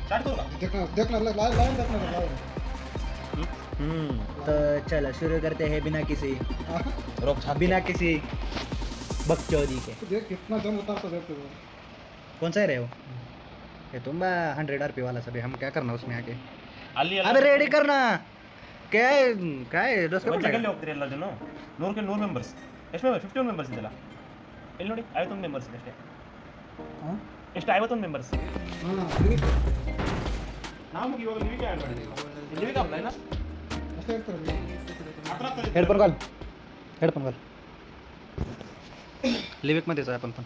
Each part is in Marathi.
स्टार्ट करू का? देखना लाइन देखना लाइन। तो चलो शुरू करते हैं बिना किसी रोक छाप बिना किसी बकचोदी के। देख कितना दम उतारता देखते हो। कौन सा है रे वो? ये तुम 100 RP वाला सभी हम क्या करना उसमें आके? ಅಲ್ಲಿ अबे रेडी करना क्या है दोस्त ಒಂದು ಜಗಲ್ಲಿ ಹೋಗ್ತೀರಿ ಎಲ್ಲ ಜನ 100 ಮೆಂಬರ್ಸ್ ಎಷ್ಟು ಮೆಂಬರ್ 51 ಮೆಂಬರ್ಸ್ ಇದೆಲ್ಲ ಇಲ್ಲಿ ನೋಡಿ 51 ಮೆಂಬರ್ಸ್ ಇದೆ ಅಷ್ಟೇ ಎಷ್ಟು 51 ಮೆಂಬರ್ಸ್ ನಾವು ಇವಾಗ ಲಿವಿಗೆ ಆಡ್ ಮಾಡಿದ್ದೀವಿ ಲಿವಿಗೆ ಅಪ್ಲೈ ನಾ ಅಷ್ಟೇ ಇರ್ತದೆ हेडफोन घाल लिविक मध्ये जाय आपण पण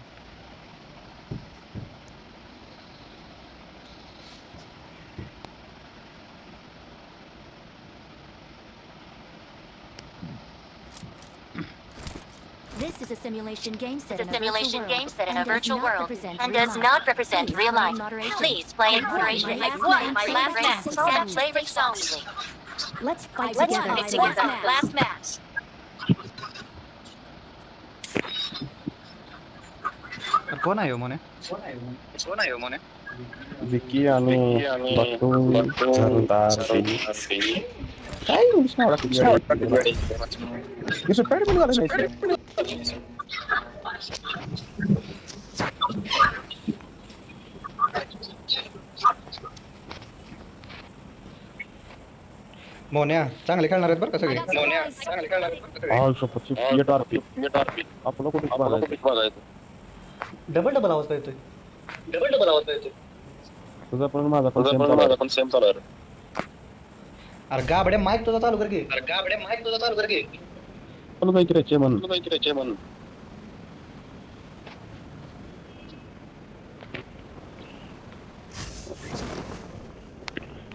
This is a simulation game set It's a in simulation game set in a and does virtual not world represent and real does life. not represent Please real play life. in moderation. Please play in And moderation. my last One, name, my last favorite name, song. that favorite song. Let's fight Let's together. fight together. Last match. कोण आहे हो मोने विकी आणि बट्टू झरदार काय उष्णा इसमें पैड बन वाला नहीं मोन्या चांगले खेळणार आहेत बरं का सगळे ऑल सपोर्ट पीएट आरपी आपण कुठे बघायचं डबल आवाज येतोय तुझा पण माझा पण सेम चालू आहे अरे गाबड्या माईक तुझा चालू कर की पण काय करायचे म्हणून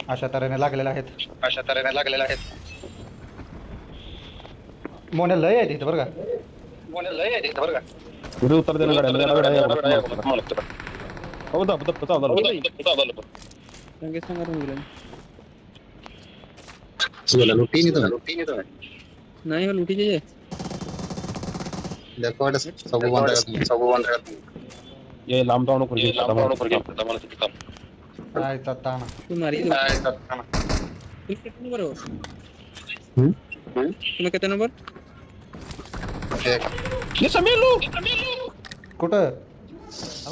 अशा तऱ्हेने लागलेले आहेत मोन्या लय आहे तिथं बरं का पुढे उत्तर देणं गाड्या हो दा चालू नहीं वो लूटी चाहिए सब बंद ये लांब जाऊ नको आयचा ताना तुम्हारी तुम कितने नंबर हो तुम्हें कितने नंबर ये समेलो कुठं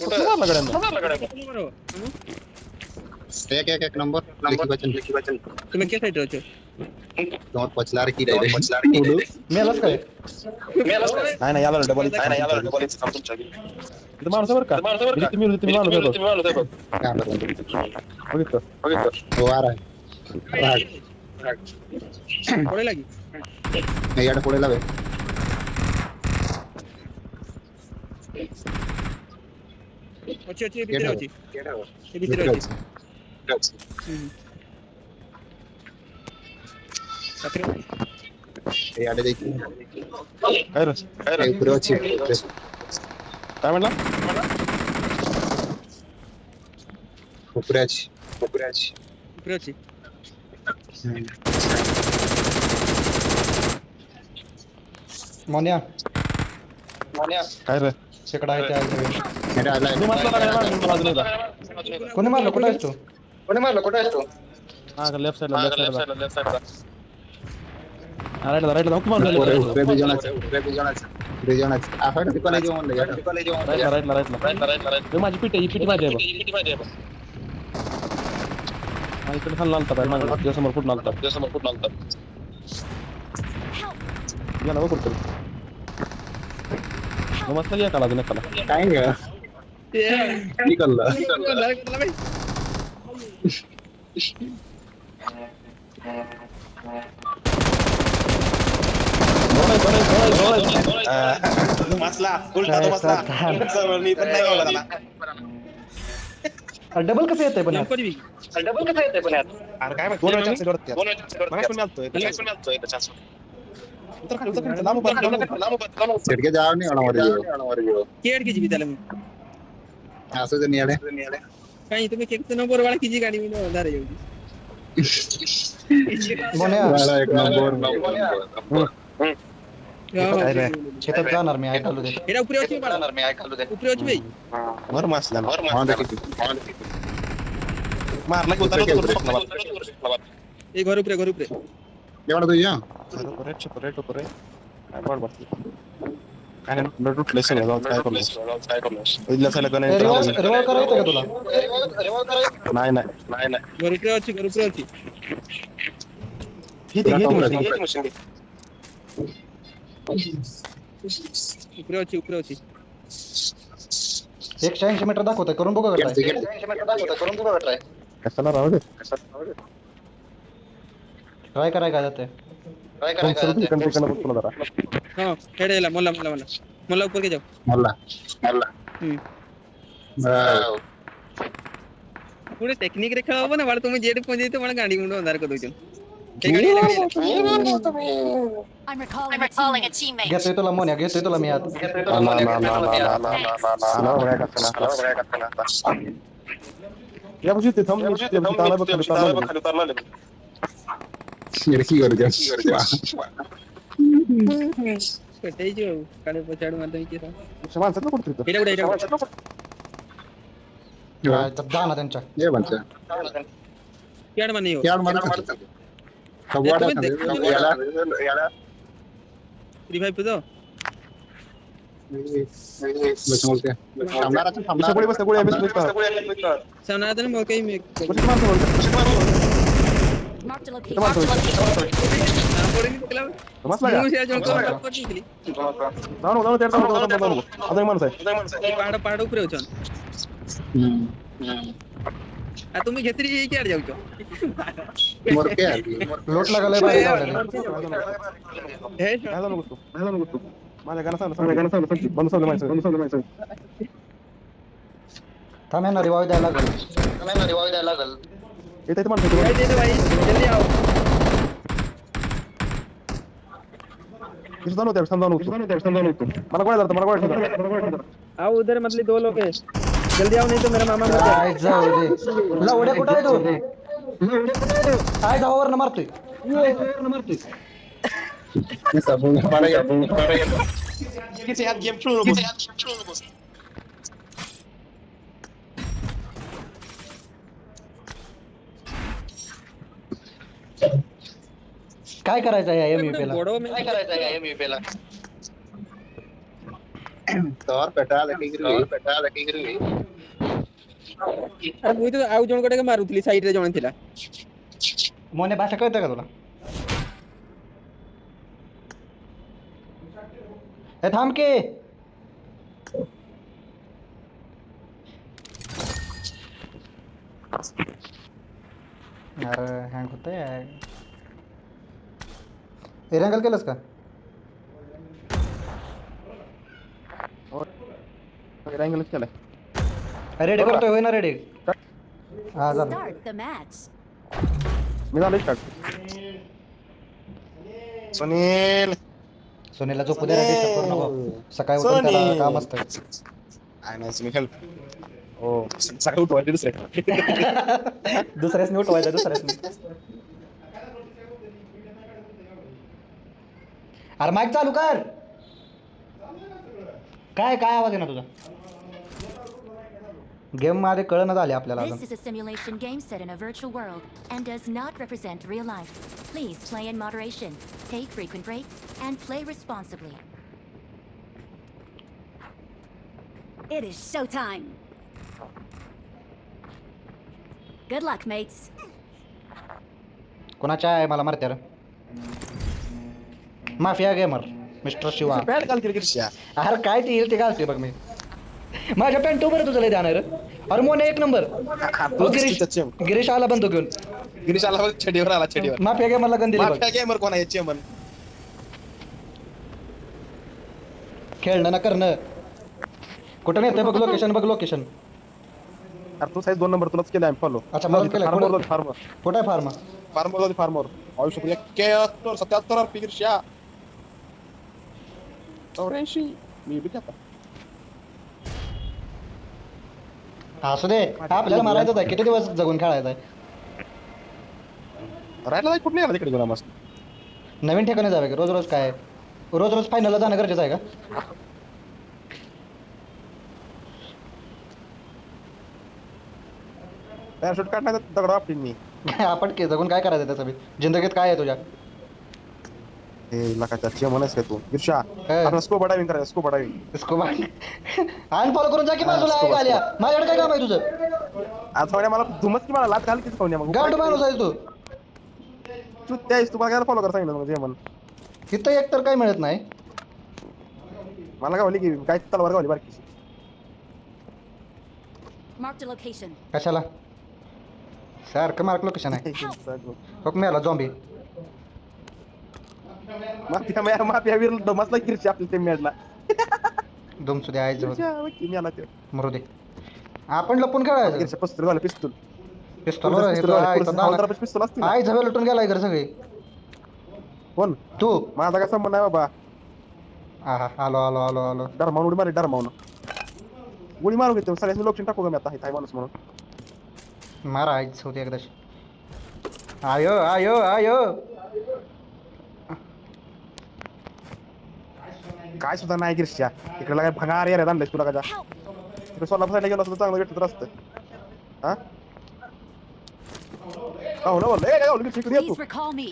कुठे कितने नंबर हो एक नंबर लिखी बचन तुम्हें क्या साइड रहो दोन पचलार की रे मेलाच काय नाही याला डबल इथं माणूस आहे बरं का तुम्ही माणूस बघितलं वो आ रहा है थोड़े लगी नहीं यार पुढे लावे अच्छी अच्छी भीतर अच्छी ये भीतर अच्छी ये आडे देखी काय रे पुढे अच्छी काय म्हणला पुढे अच्छी भीतर अच्छी मोन्या काय रे शेकडा आहे त्या मेरा आला है कोणी मारलं कुठं आहेस तू हा लेफ्ट साइडला राईट ला हुकमान ऊपर भी जाना आपण कॉलेज मध्ये यार राईटला हे माझी पिटी माझी आहे बघ आणि इकडे खाली लालता बाहेर मागं तुझ्यासमोर कुठं लालता या ना कुठं मस्त या काला अजून एकाला काय ग निकलला डबल कसं येतंय पण यात? ऊपर भी छिड़के जाओ नहीं होना हमारे केड की जीवित आले असं जर नियाडे काही तुम्ही केक नंबर वाला किती गाडी मी होणार आहे मोन्या वाला एक नंबर शेतात जाणार मी ऐकायला दे एरा ऊपर अच्छी बाळा ऊपर अच्छी भाई और देखी मारला की उतरला ए घर उपरे एवढा तुझ्या रेट काय बड बसली काय नाही लुटले सगळे जाऊ काय करलो इथल्या साला गण रिवॉल्व करायचं का तुला नाही घर उपरे अच्छी किती मशीन उपरे अच्छी 180 मीटर दाखवतोय करून बघू का try? कशाला राहू दे ट्राय कराय काय जाते कंटिन्यू बघतो जरा हां हेडेला मोला ऊपर के जाओ मला पुढे टेक्निक रे खेळावं ना वाला तुम्ही जेड पण येते मला गाडी मुंड होणार का तुझ्या I'm recalling I'm recalling a teammate. घेतोय तुला मोन्या घेतोय तुला मी आत या बघू ते थांब ताला बघ खाली उतरला शिरकी करू द्या कटायची काळे पछाड मारता मी केसा माणसात ना कुठे हेडे जाना त्यांच्या ये बनचा केड माने हो यार मला कवाडा याला रिवाइव तो बस बोलते थांबणार गोळी बस गोळी बस सनातन मो काही मी Marked a Marked location. a location. पोरी निकला समजला का मग से जो पट निकली जाऊ ते अजून माणूस आहे पाड उपरे होचन आ तुम्ही घेतरी केड जाऊ तो मोर के लोट लागलाय बाहेर गावल्याला. हे काय झालं गोष्ट माझ्या गाणं सांग बंद सोडलं माहिती थांब यांना रिवाइव द्यायला लागेल येते माणसं भाई दे दे भाई जल्दी आओ समजावून होते मला काय झालं आओ उधर मतलब 2 लोग हैं जल्दी आओ नहीं तो मेरा मामा मर जाएगा काय जाऊ दे लवड्या कुठं आहे तू काय जावावर न मारतोय सब para ya किती यात गेम खेळू नको काय करायचं आहे एमयूपी ला बड़ो में तोर पेटा लगी अरे मुई तो आउ जण कोटे के मारुतली साइड रे जण थिला मोने भाषा कळतं का तुला ए थांब की अरे हँग होतंय एरंगल केलंस का रँगलच केलाय रेडी करतोय होय ना रेडी हा झालं Start the match. मी झालं स्टार्ट सुनील सोनीला झोपू दे डिस्टर्ब करू नको सकाळी उठून त्याला काम असतं आय नाईस मी हेल्प हो सकाळी उठवायचे दुसरे दुसऱ्यासनी उठवायचं दुसऱ्यासनी अरे माईक चालू कर काय काय आवाज आहे ना तुझा गेम मध्ये कळणं झाले आपल्याला This अजून is a simulation game set in a virtual world and does not represent real life. Please play in moderation, take frequent breaks, and play responsibly. It is showtime. Good luck, mates. कोणाच्या आहे मला मारते रे माफिया गेमर मिस्टर शिवा पॅड काल क्रिकेटच्या अरे काय ते येईल ते घालते बघ मी माझ्या पॅन्ट वर तुझं लय जाणार अरे मोने 1 नंबर गिरीश आला बंदूक घेऊन गिरीश आला छडीवर आला छडीवर माफिया गेमरला गंदी माफिया गेमर कोण आहे चेमन खेळणं ना करणं कुठं नेते बघ लोकेशन अरे तू साईज 2 नंबर तुलाच केलाय फॉलो अच्छा मला केलं फार्मर कुठं आहे फार्मर आयुष्य 71 77 आरपी गिरीशा 84 मी बी आता असू दे आपल्याला मारायचं आहे किती दिवस जगून खेळायचं आहे राहिला कुठे नाही आला तिकडे गुलाम मस्त नवीन ठिकाणी जावे का रोज काय रोज फायनलला जाणं गरजेचं आहे का पॅराशूट काढणार दगड आपली मी आपण के जगून काय करायचं त्याचं बी जिंदगीत काय आहे तुझ्या हे लकाच्या चेमनच आहे तू ईर्षा हे. आपण स्कोबा डायव्हिंग करायचं स्कोबा डायव्हिंग स्कूबा अनफॉलो करून जा की बाजूला आहे आल्या माझ्याकडे काय काम आहे तुझं आज सोन्या मला धुमच की मला लात घाल किती सोन्या मग गांडू माणूस आहेस तू तू त्यास तू मला फॉलो कर सांगितलं मग जेमन इथं एक तर काय मिळत नाही मला काय की काय तलवार गावली बारकी Marked a location. कशाला सारखं मार्क लोकेशन आहे हो मिळाला झॉम्बी माफिया वीर मसला गिरशी आपल्या ते मॅचला दुमसू दे आहे जवळ मी आला ते मरू दे आपण लपून खेळायचं गिरशी पिस्तूल घाल पिस्तूल पिस्तॉल पिस्तूल असते ना. आई झवे लुटून गेलाय घर सगळे कोण तू माझा काय संबंध आहे बाबा हा आलो आलो आलो आलो डरमावून उडी मारली डरमावून उडी मारू घेतो सगळ्यांनी लोकेशन टाकू का मी आता हाय माणूस म्हणून मारा आईच होती एकदाशी आयो आयो आयो काय सुद्धा नाही गिरशा इकडे काय भंगार यार आणलंय तुला का इकडे सोलापूर साईडला गेलो असतो चांगलं भेटत असतं हा हो ना बोल काय बोल इकडे येतो Please recall me.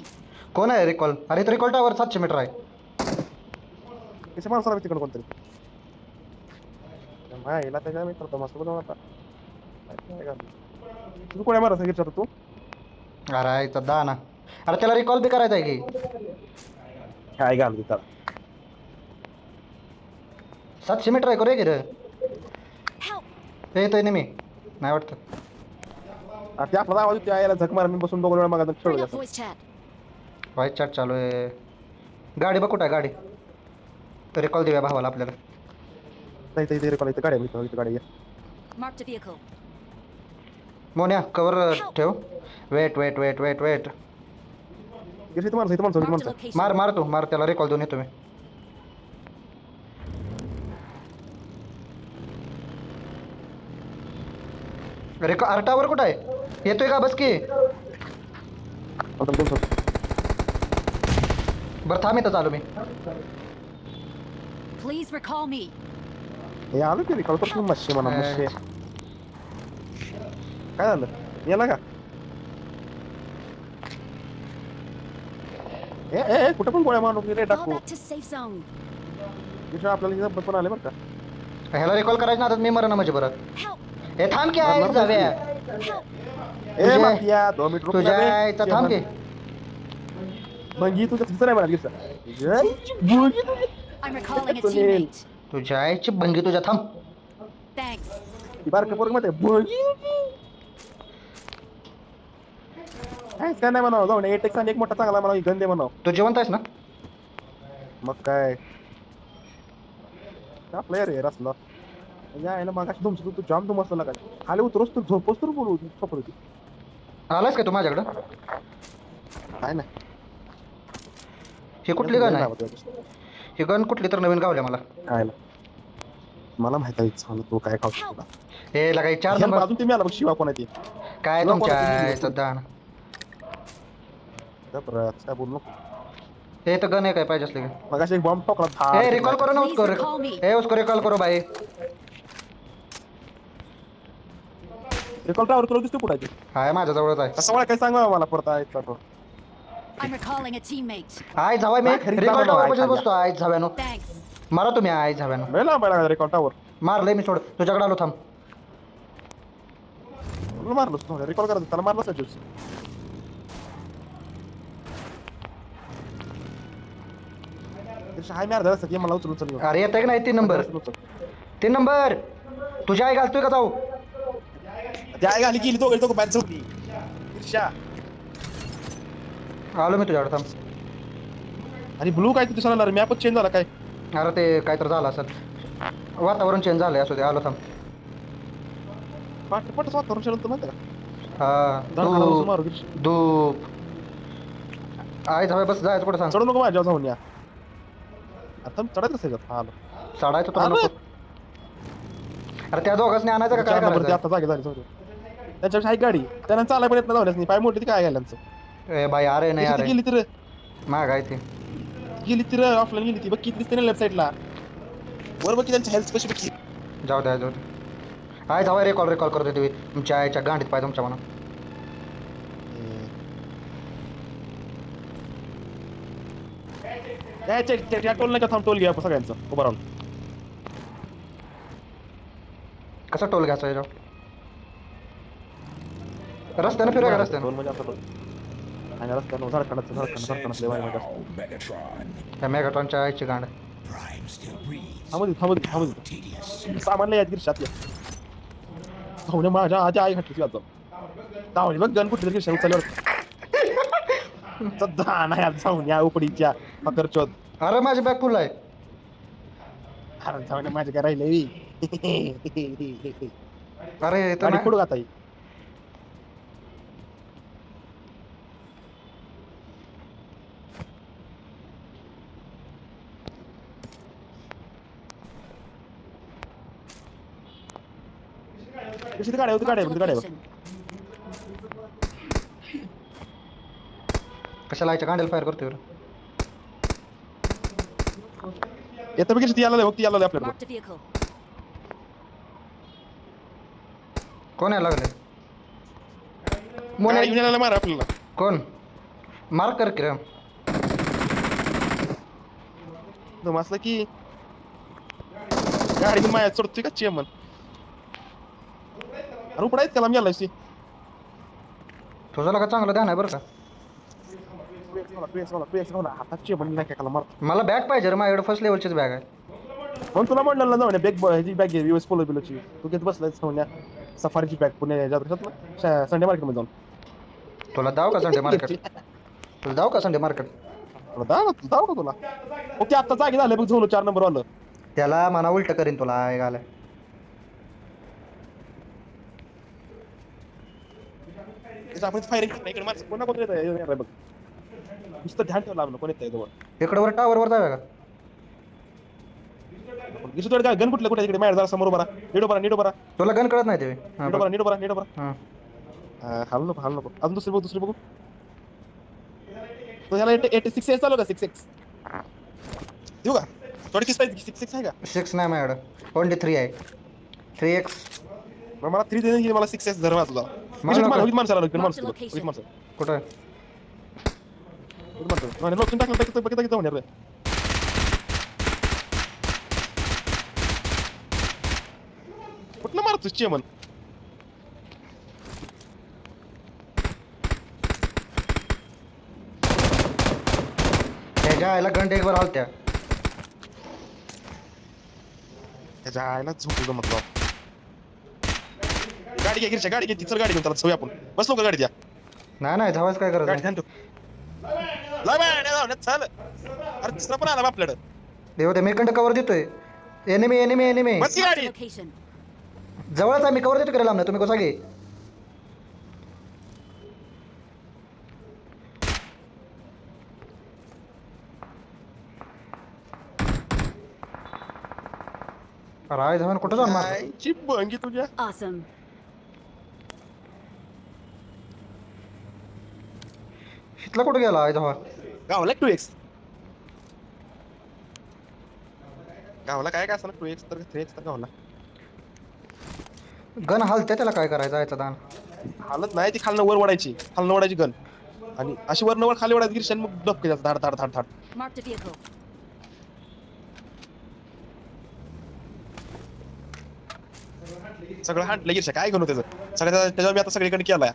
कोण आहे रिकॉल अरे तर रिकॉल टावर 700 मीटर आहे कशा माणसाला तिकडे कोणतरी मायला त्याच्या मी करतो मस्त बोलतो आता तू कोण्या मारा गिरशा तू अरे आईचा दाना अरे त्याला रिकॉल बी करायचा आहे की काय घाल तिथं 700 मीटर आहे करे की रे Help. ते येतोय नेहमी नाही वाटतं ते आपला आवाज त्या यायला झक मारा मी बसून दोघं वेळा मागा Bring खेळू up voice chat. White chart चालू आहे गाडी बघ कुठं आहे गाडी तर रिकॉल देऊया भावाला आपल्याला नाही ते इथे इथे गाडी आहे, इथे गाडी आहे. Marked a vehicle. मोन्या कवर ठेव wait wait wait wait wait गिरशी इथे माणसं इथे माणसं इथे Marked a माणसं location. मार मार तू मार त्याला रिकॉल देऊन येतो मी अर्टावर कुठं आहे येतोय का बस की बरं थांब येतं चालू मी Please recall me. हे आलो की रिकॉल करतो मच्छी म्हणा मच्छी काय झालं याला का ए कुठं पण गोळ्या मारू रे Fall टाकू back to safe zone. विषय आपल्याला इथं पण आले बरं का ह्याला रिकॉल करायचं ना आता मी मरण म्हणजे परत Help. हे थांब की आहे जाऊया Help. ए माफिया 2 मिनिट रुक तुझ्या आईचा थांब की मग ही तुझं तिसरं आहे मला Girsa I'm recalling a Sunil. teammate. तुझ्या आईची भंगी तुझ्या थांब Thanks. ती बारकं पोरग मध्ये काय नाही म्हणावं जाऊन एटेक्स आणि एक मोठा चांगला म्हणावं गंदे म्हणावं तू जिवंत आहेस ना मग काय प्लेअर आहे रसला यायला मग अशी तुमचं तू जाम तुम असला काय खाली उतरोस तू झोपोस तर बोलू झोपत होती आलायस का तू माझ्याकडं काय ना ही कुठली गण आहे ही गण कुठली तर नवीन गावल्या मला काय ना मला माहित आहे सांग तू काय खाऊ शकतो हे लगाई 4 नंबर अजून तुम्ही आला बघ शिवा कोण आहे काय नको तुमच्या नको आईचं दाण काय बोलू नको हे तर गण आहे काय पाहिजे असले का मग अशी एक बॉम्ब ठोकला ए रिकॉल करो ना Please उसको recall me. ए उसको रिकॉल करो भाई रिकॉल टावर तुला दिसतो कुठे हाय माझ्या जवळच आहे कसं वळा काय सांगा मला पडता ऐकला तो I'm recalling a teammate. आय जावाय मी हा, खरी रिकॉल जागा टावर आहे पाशी खाली. बसतो आय जाव्यानो Thanks. मारा तुम्ही आय जाव्यानो मेला मला रिकॉल टावर मारलंय मी सोड तुझ्याकडे आलो थांब मारलोस तू रिकॉल करायचं त्याला मारलं सज्जूस हाय मार झालं मला उचलून अरे येत की नाही 3 नंबर 3 नंबर तुझ्या आई घालतोय का जाऊ त्या आई घाली गेली तो बॅट झोपली ईर्ष्या आलो मी तुझ्याकडे थांब आणि ब्लू काय तुझं सांगणार मॅपच चेंज झाला काय अरे ते काय तर झालं असेल वातावरण चेंज झालंय असू दे आलो थांब पटच वातावरण चेंज होतं माहिती का हा झाडाला मारू गिरशी. धूप आय जावाय बस जायचं कुठं सांग चढू नको माझ्यावर जाऊन या आता चढत कसं हा आलो चढायचं तुला आलो. नको अरे त्या दोघांनी आणायचं का काय चार नंबर ते करायचं आता जागे झाली जाऊ दे. त्याच्यापेक्षा आहे गाडी त्यांना चालाय पण येत नाही जाऊनच नाही पाय मोठी ती काय घालायचं ए बाई अरे नाही अरे गेली तर माग आहे ती ऑफलाईन गेली ती बघ किती दिसते ना लेफ्ट साईडला वर बघ की त्यांची हेल्थ कशी बघ जाऊ द्या हाय जावा रिकॉल करतो तुम्ही तुमच्या आईच्या गांडीत पाय तुमच्या म्हणा. त्या टोल नाही का थांब टोल घ्या सगळ्यांचं उभं राहून. कसा टोल घ्यायचा याच्यावर? रस्त्यानं फिरूया का रस्त्यानं? टोल म्हणजे आपला टोल आणि रस्त्यानं झाडखंडाचं लय भारी मजा असते. त्या मेगाट्रॉनच्या आईची गांड. थांबू दे सामान लय आहेत गिरशात धावणे माझ्या आधी आई घातली आता धावणे बघ गण कुठली गिरशा उचलल्यावर सध्या नाही आज जाऊन या उपडीच्या मकरचोद. अरे माझी बॅग फुल आहे. अरे धावणे माझ्या काय राहिले अरे गाडी पुढं गाता गाड्या Marked a गाड्या location. कशाला आईच्या गांडीला फायर करतोय? येतं बघ ती आला ती आला आपल्याला Marked a vehicle. कोण यायला लागले? गाडी घेऊन यायला मारा आपल्याला. कोण? मार्क कर की रे. दम असला की गाडी माया चढतोय का चेमन. अरे उपडायच त्याला मी आलाय तुझं का चांगलं ध्यान आहे बरं का. हातात चेमन नाही काय मार. मला बॅग पाहिजे रे, माझ्याकडे फर्स्ट लेवलचीच बॅग आहे. म्हणून तुला म्हणलं ना जाऊ बॅग ह्याची बॅग घे युएस पोलो बिलोची. तू घेत बसलाय सोन्या सफारीची बॅग पुणे संडे मार्केटमध्ये जाऊन. तुला दाव का संडे मार्केट? तुला दाव का संडे मार्केट? दाव का तुला ओके आता जागी झालं बघ झोलो 4 नंबर वालं. त्याला मना उलट करीन तुला घालाय. आपण फायरिंग इकडे मार कोणा कोण येत बघ नुसतं ध्यान ठेवलं लागलं कोण येत जवळ. इकडे वर टावर जाऊया का? गण कुठे इकडे माहेर जरा समोर बरा नीट बरा तुला गण कळत नाही ते? नीट बरा हां हाल नको अजून दुसरी बघू तो ह्याला 86 चालू का 6x देऊ का? 36 पाहिजे 6x आहे का? 6 नाही माझ्याकडं ओनली 3 आहे. 3x मला 3 दे मला 6x धरवा तुझा. माणसाला कुठं लोकून टाकलं बघितलं जाऊन यार कुठलं मारतो चेमन. त्याच्या आईला घंटे एक वर आलत्या. त्याच्या आईला झोपलं म्हटलं. गाडी घ्या गिरच्या गाडी घ्यायची चल गाडी घेऊन त्याला सवय आपण बसलो का गाडी द्या. नाही धावायच काय गाडी करायचं? ध्यान ठेव चल. अरे दुसरा पण आला आपल्याकडं. देव ते मी कंड कवर देतोय. एनिमी बस की Marked a गाडी. location. जवळच आहे मी कवर देतो करायला तुम्ही कसा घे. राय जाऊन कुठं जाऊन मार. चिप बंगी तुझ्या Awesome. इथला कुठं गेला आहे जावा? गावला 2x गावला काय असं 2x तर 3x तर गावला गन हालते त्याला काय करायचं याचा दान. हालत नाही ती खालनं वर ओढायची गन आणि अशी वरनं वर खाली ओढायची गिरशन मग डबके जातात धाड. Marked a vehicle. सगळं हांटलं गिरशा काय घेऊन त्याचं सगळ्या त्याच्यावर मी आता सगळीकडे केलाय.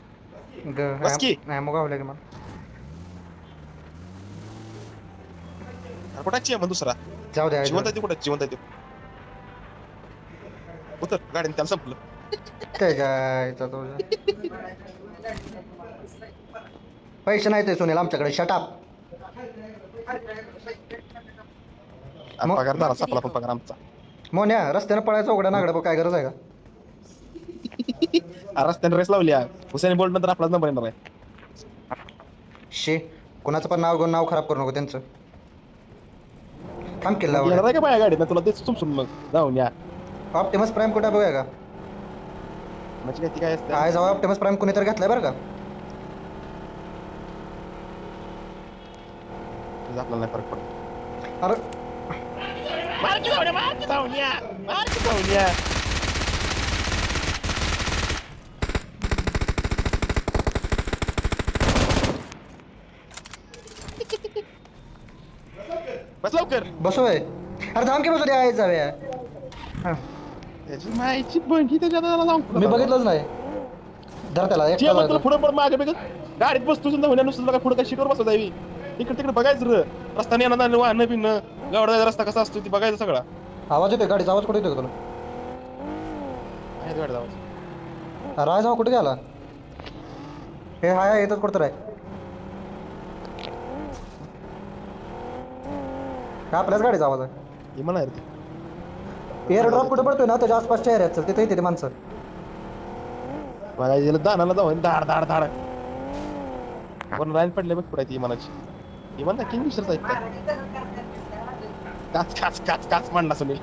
बस की. नाही मग गावले की मला. कुठाची आहे मग दुसरा जाऊ द्या. जिवंत आहे ते कुठं जिवंत आहे ते उतर गाडीने त्याला संपलं. पैसे नाही ते सुनील आमच्याकडे. शटाप पगार झाला सापला पण पगार आमचा. मोन्या रस्त्यानं पळायचं उघड्या नागडं काय गरज आहे का? रस्त्याने रेस लावली हुसेन बोल्ट नंतर आपलाच नंबर येणार आहे. शे कोणाचं पण नाव घेऊन नाव खराब करू नको त्यांचं. थांब केला येणार आहे का माझ्या गाडीत तुला ते सुमसून मग जाऊन या. ऑप्टिमस प्राईम कुठे बघूया का? म्हणजे काय ती काय असते काय जाऊ ऑप्टिमस प्राईम कोणी तर घेतलाय बरं का? आपल्याला नाही फरक पडत. अरे बस लवकर. बसोय अरे थांब की बसू दे आहे जाऊया. हा त्याची माहिती बघी त्याच्यात जाऊ. मी बघितलंच नाही. धर त्याला एक तुला पुढे पण मागे बघ गाडीत बसतो सुद्धा होण्या नुसतं बघा पुढे काय सीटवर बसत आहे इकडे तिकडे बघायचं र रस्ता येणार वाहन पिणं गावडा रस्ता कसा असतो ती बघायचं सगळा. आवाज येतोय गाडीचा आवाज कुठे येतोय का तुला? आहे गाडी जाऊ. राय जाऊ कुठे गेला? हे हाय येतच कुठं आहे का? आपल्याच गाडीचा आवाज आहे. हे म्हणा रे ते एअर ड्रॉप कुठे पडतोय ना त्याच्या आसपासच्या एरियात चल तिथे येते ते माणसं. बघायचं गेलं दानाला जाऊ धाड धाड धाड पण लाईन पडले बघ पुढे ती इमानाची. इमान ना किंग विसरता येत काच काच काच काच म्हणला सुनील.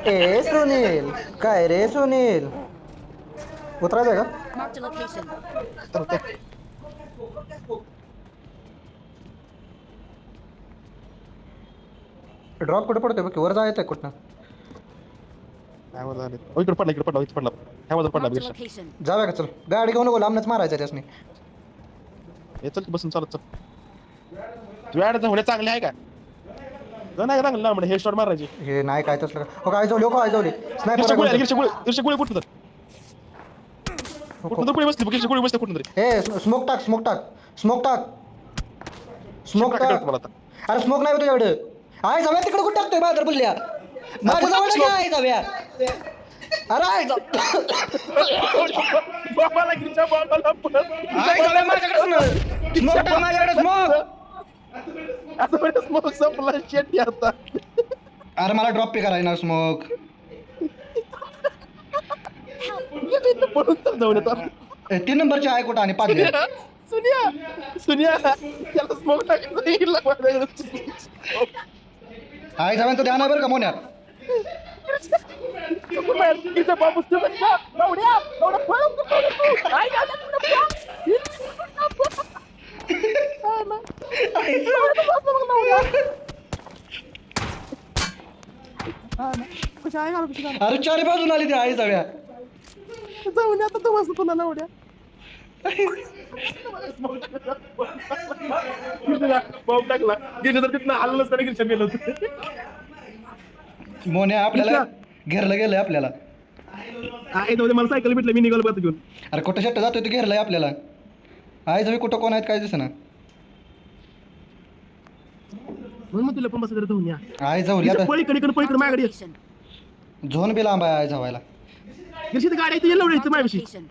ए सुनील काय रे सुनील उतरायचंय का? Marked a location. तर ते ड्रॉप कुठे पडतोय बघ वर जायचंय कुठं? काय म्हणा इकडे पडला इकडे पडला काय म्हणा पडला Marked a बिरशा. location. जाऊया का? चल गाडी घेऊन नको लांबनच मारायचं त्यासनी. हे चल बसून चालत चल. तुझ्या अडचण होणे चांगले आहे का? नाही चांगलं ना म्हणजे हे शॉट मारायचे. हे नाही काय तसलं हो काय जाऊ लोक जाऊ स्नायपर गोळी कुठं तर कुठं गोळी बसली गिरशी गोळी बसते कुठं तरी. ए स्मोक टाक स्मोक टाक स्मोक टाक स्मोक टाक. मला आता अरे स्मोक नाही तुझ्याकडे आहे जाऊया तिकडे कुठे टाकतोय बाजार बोलल्या माझ्या जवळ आहे जाऊया. अरे आहे बाबाला गिरशा बाबाला स्मोक टाक माझ्याकडे स्मोक. आता पण स्मोक संपला शेट आता. अरे मला ड्रॉप पे करायला स्मोक. पडून तर जाऊन येतात. 3 नंबरचे आहे कुठं आणि 5 सुनिया सुनिया त्याला स्मोक टाकायचं आहे जाऊया तो ध्यान आहे बरं का मोन्या. अरे चारी बाजून आली ती आहे सगळ्या जाऊन आता तो मस्त तुला नवड्या बॉम्ब टाकला गेलं तर तिथनं हल्लच तरी गिरशा गेलं होतं. मोन्या आपल्याला घेरलं गेलंय आपल्याला. आहे तर मला सायकल भेटलं मी निघालो आता घेऊन. अरे कुठं शट्ट जातोय तू घेरलंय आपल्याला. आहे जवी कुठं कोण आहेत काय दिसना. म्हणून मग तुला पण बस जाऊन या आहे जाऊया आता पळीकडे माझ्याकडे Location. झोन बी लांब आहे जावायला. गिरशी तर गाडी येईल एवढं माझ्याशी Location.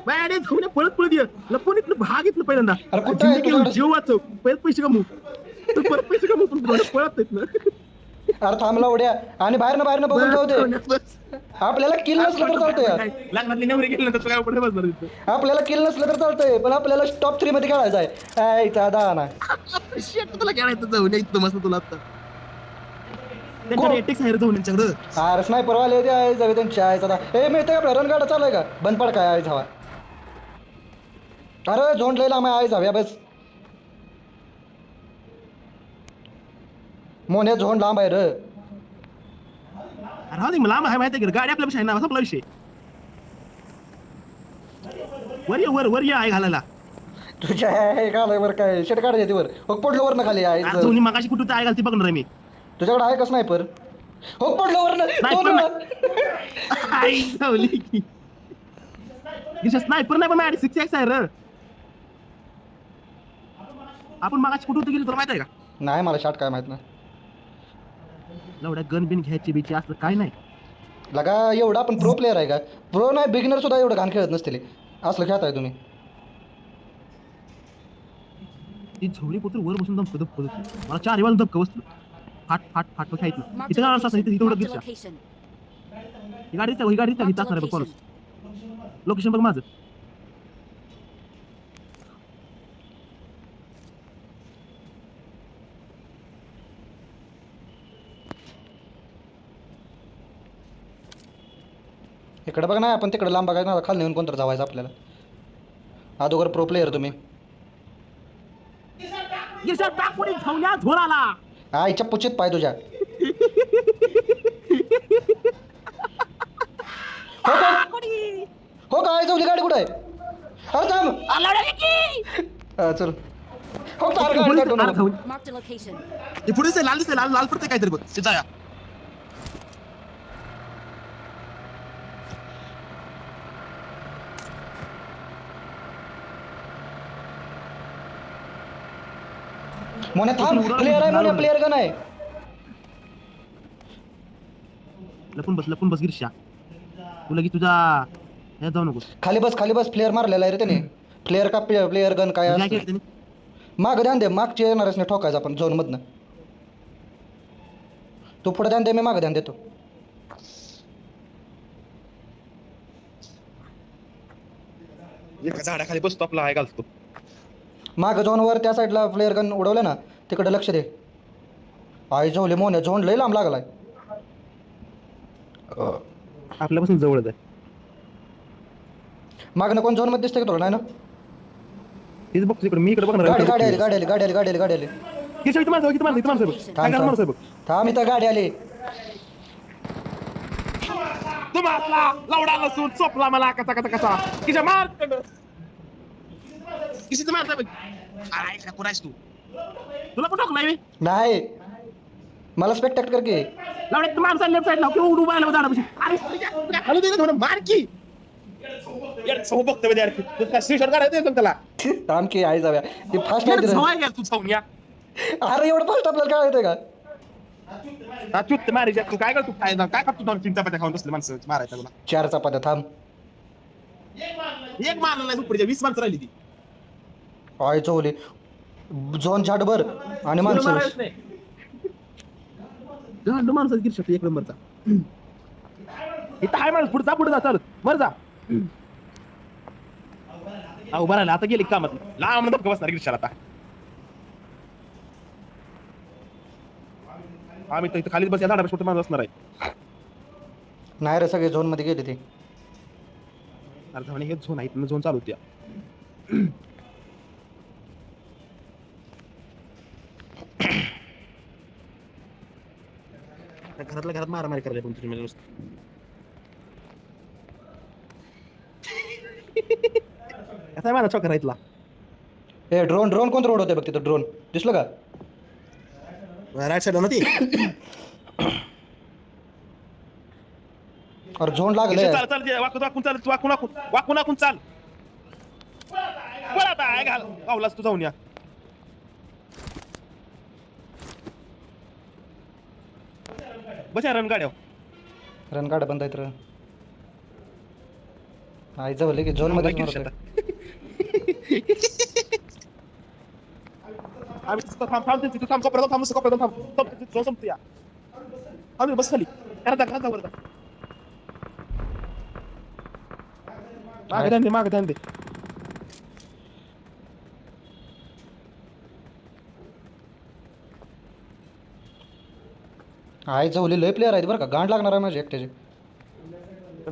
माझ्याकडे जाऊन पळत पळत ये लपून इथलं भाग इथलं पहिल्यांदा अरे कुठं आहे तुझ्याकडे? जीव वाचव परत पैसे कमवू तर परत पैसे कमवू पण पळत येत ना. अरे थांबला उड्या आणि बाहेरनं बघून जाऊ दे. आपल्याला किल नसलं तर चालतंय. लग्नातली नवरी गेली नंतर काय पडे बसणार तिथं. आपल्याला किल नसलं तर चालतंय पण आपल्याला टॉप 3 मध्ये खेळायचं आहे. दादा ना शेट तुला खेळायचं जाऊन इथं मस्त तुला आता त्यांच्याकडे एटेक्स आहे जाऊन त्यांच्याकडं. अरे स्नायपर वाले ते आहे जावे त्यांच्या आहे दादा. हे मिळतंय आपला रन गाडा चालू आहे का? बंद पड काय आहे जावा. अरे झोंड लई लांब आहे जाऊया बस. मोन्या झोंड लांब आहे रे. राहू दे मला आहे माहिती आहे गाडी आपल्यापेक्षा आहे ना संपला विषय. वर ये आहे घालायला तुझ्या हे घालाय बरं काय शेट काढायची वर हो पडलं वरनं खाली आहे. दोन्ही मागाशी कुठं आहे घालती बघणार आहे मी. तुझ्याकडे आहे का स्नायपर? हो पडलं वरनं स्नायपर नाही पण माझ्या 6x आहे र. आपण मागाशी कुठं गेलो तुला माहित आहे का? नाही मला शॉट काय माहित नाही. एवढ्या गन बिन घ्यायची बिची असं काय नाही. लगा एवढा आपण प्रो प्लेअर आहे का? प्रो नाही बिगिनर सुद्धा एवढं घाण खेळत नसतील. असलं खेळताय तुम्ही. ती झोळी कुठं वर बसून दमकं मला 4 वेळा दमकं बसलं फाट फाट फाट तो खायचं इथं काय असं इथं एवढं Marked a दिसतं. location. ही गाडी इथं असणार आहे बघ लोकेशन बघ माझं. इकडे बघ ना आपण तिकडे लांब बघायचं ना खाली नेऊन कोणतं जावायचं आपल्याला. अगोदर प्रो प्लेअर तुम्ही. झोळाला आईच्या पुचित पाय तुझ्या. हो का आहे जाऊली गाडी कुठं आहे? अरे थांब चल हो तार गाडी काढतो ना. Marked a location. ते पुढे दिसतंय, लाल दिसतंय, लाल लाल पडतंय काहीतरी बघ ते जाया. मोने थांब, प्लेयर आहे मोने, प्लेयर गण आहे. लपून बस गिरशा. तुला की तुझा हे जाऊ नको. खाली बस प्लेयर मारलेला आहे रे त्याने. प्लेयर का प्लेयर गन काय काय असतं? केलं त्याने? माग ध्यान दे, मागचे येणारच नाही ठोकायचं आपण झोन मधनं. तू पुढे ध्यान दे, मी माग ध्यान देतो. एका झाडाखाली बसतो आपला आहे घालतो. माग झोन वर त्या साईडला प्लेयर गन उडवले ना, तिकडे लक्ष दे. आई झोले मोने, झोन लय लांब लागलाय. आपल्यापासून जवळच आहे. मागणं कोण झोन मध्ये दिसतंय का तुला? नाही ना. तेच बघतो इकडे, मी इकडे बघणार गाडी आली. गिरशा इथं माणसं बघ. काय करणार माणसं बघ. थांब, इथं गाडी आली. तुम्हाला लावडा नसून चोपला मला कसा किशा मार किशीचं मारता बघ. काय का कुणास तू? तुला पण टाकलाय मी. नाही, मला स्पेक्टॅक्ट कर की. लावड्यात माणसा लेफ्ट साईडला किंवा उडू बायला झाडापाशी. अरे हॅलो दे थोडं मार की. यार सो बघतो यार तू काय स्क्रीनशॉट काढायचं त्याला. थांब की, आई जाऊया. ती फास्ट यार आहे. सवय यार तू छावून या. अरे एवढं फास्ट आपल्याला काय येतंय का? हा चुत मारायची तू काय करतो काय करतो? दोन तीन चपात्या खाऊन बसले माणसं मारायचं तुला. 4 चपात्या. थांब, एक मारला नाही पुढच्या 20 माणसं राहिली ती. आई चोली झोन झाडभर आणि माणसं. माणसं गिर शकतो 1 नंबरचा. इथं आहे माणूस पुढे जा चालत मर जा. उभा राहिला आता गेली कामात लांब धक्का बसणार गिरशाला आता. आम्ही तर इथं खालीच बस या झाडापाशी कुठे माणूस असणार आहे. नाही रे, सगळे झोन मध्ये गेले ते. अरे म्हणे हे झोन आहे, झोन चालू होत्या. घरातल्या घरात मारामारी करायला पण तुम्ही नुसतं. कसा आहे माझा चॉकर इथला. ए ड्रोन कोणतं रोड होते बघ तिथं? ड्रोन दिसलं का? राईट साईड ना ती. अरे झोन लागले. चाल वाकून चाल. बरं आता घाल गावलास तू जाऊन या. बस रणगाड्यावर. रणगाड बंद आहेत रे. आई जवळ की झोन मध्ये बस खाली मागे ध्यान दे. आई जवळ लय प्लेयर आहेत बरं का. गांड लागणार आहे माझे एकट्याचे.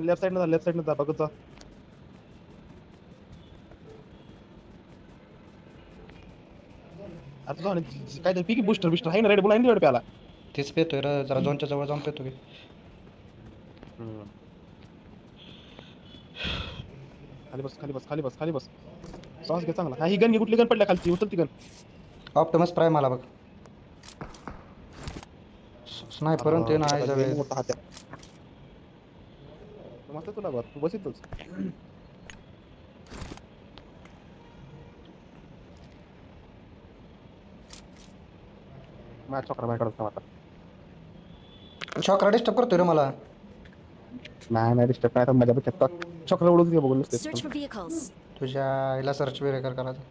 लेफ्ट साईडनं जा बघत जा. आता जाऊन काहीतरी पिकी बुस्टर आहे ना. रेड बुल आहे ना प्याला. तेच पेतोय रे, जरा झोनच्या जवळ जाऊन पेतो की. खाली बस. श्वास घे चांगला. हा ही गन कुठली गन पडल्या खालची उचलती गन. ऑप्टिमस प्राइम आला बघ. स्नायपर ते नाही जावे. मोठा हात मस्त तुला बघ तू बसितच. माझ्या चक्रा बाहेर काढतो आता. चक्रा डिस्टर्ब करतोय रे मला. नाही डिस्टर्ब नाही तर मजा बघ. चक्र उडून घे बघून नसते. Search for vehicles. तुझ्या आईला सर्च वेरेकर करायचं.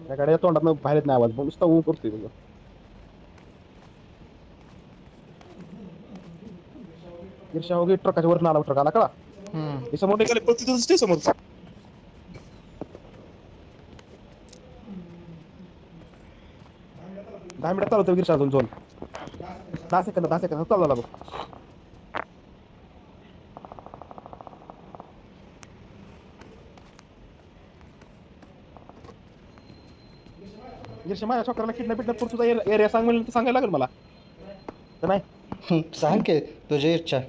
त्या गाड्या तोंडात बाहेर येत नाही आवाज. नुसता ऊ करतोय बघ. गिरशा वगैरे ट्रकाच्या वर नाला ट्रक आला का. हे समोर निघाले पळती समोर. 10 मिनिटात चालवतो गिरशा अजून झोन. 10 सेकंद चालू झाला बघ. गिरशा माझ्या छोकराला किडनॅप तुझा एरिया सांग म्हणलं तर सांगायला लागेल मला तर नाही. सांग की तुझी इच्छा.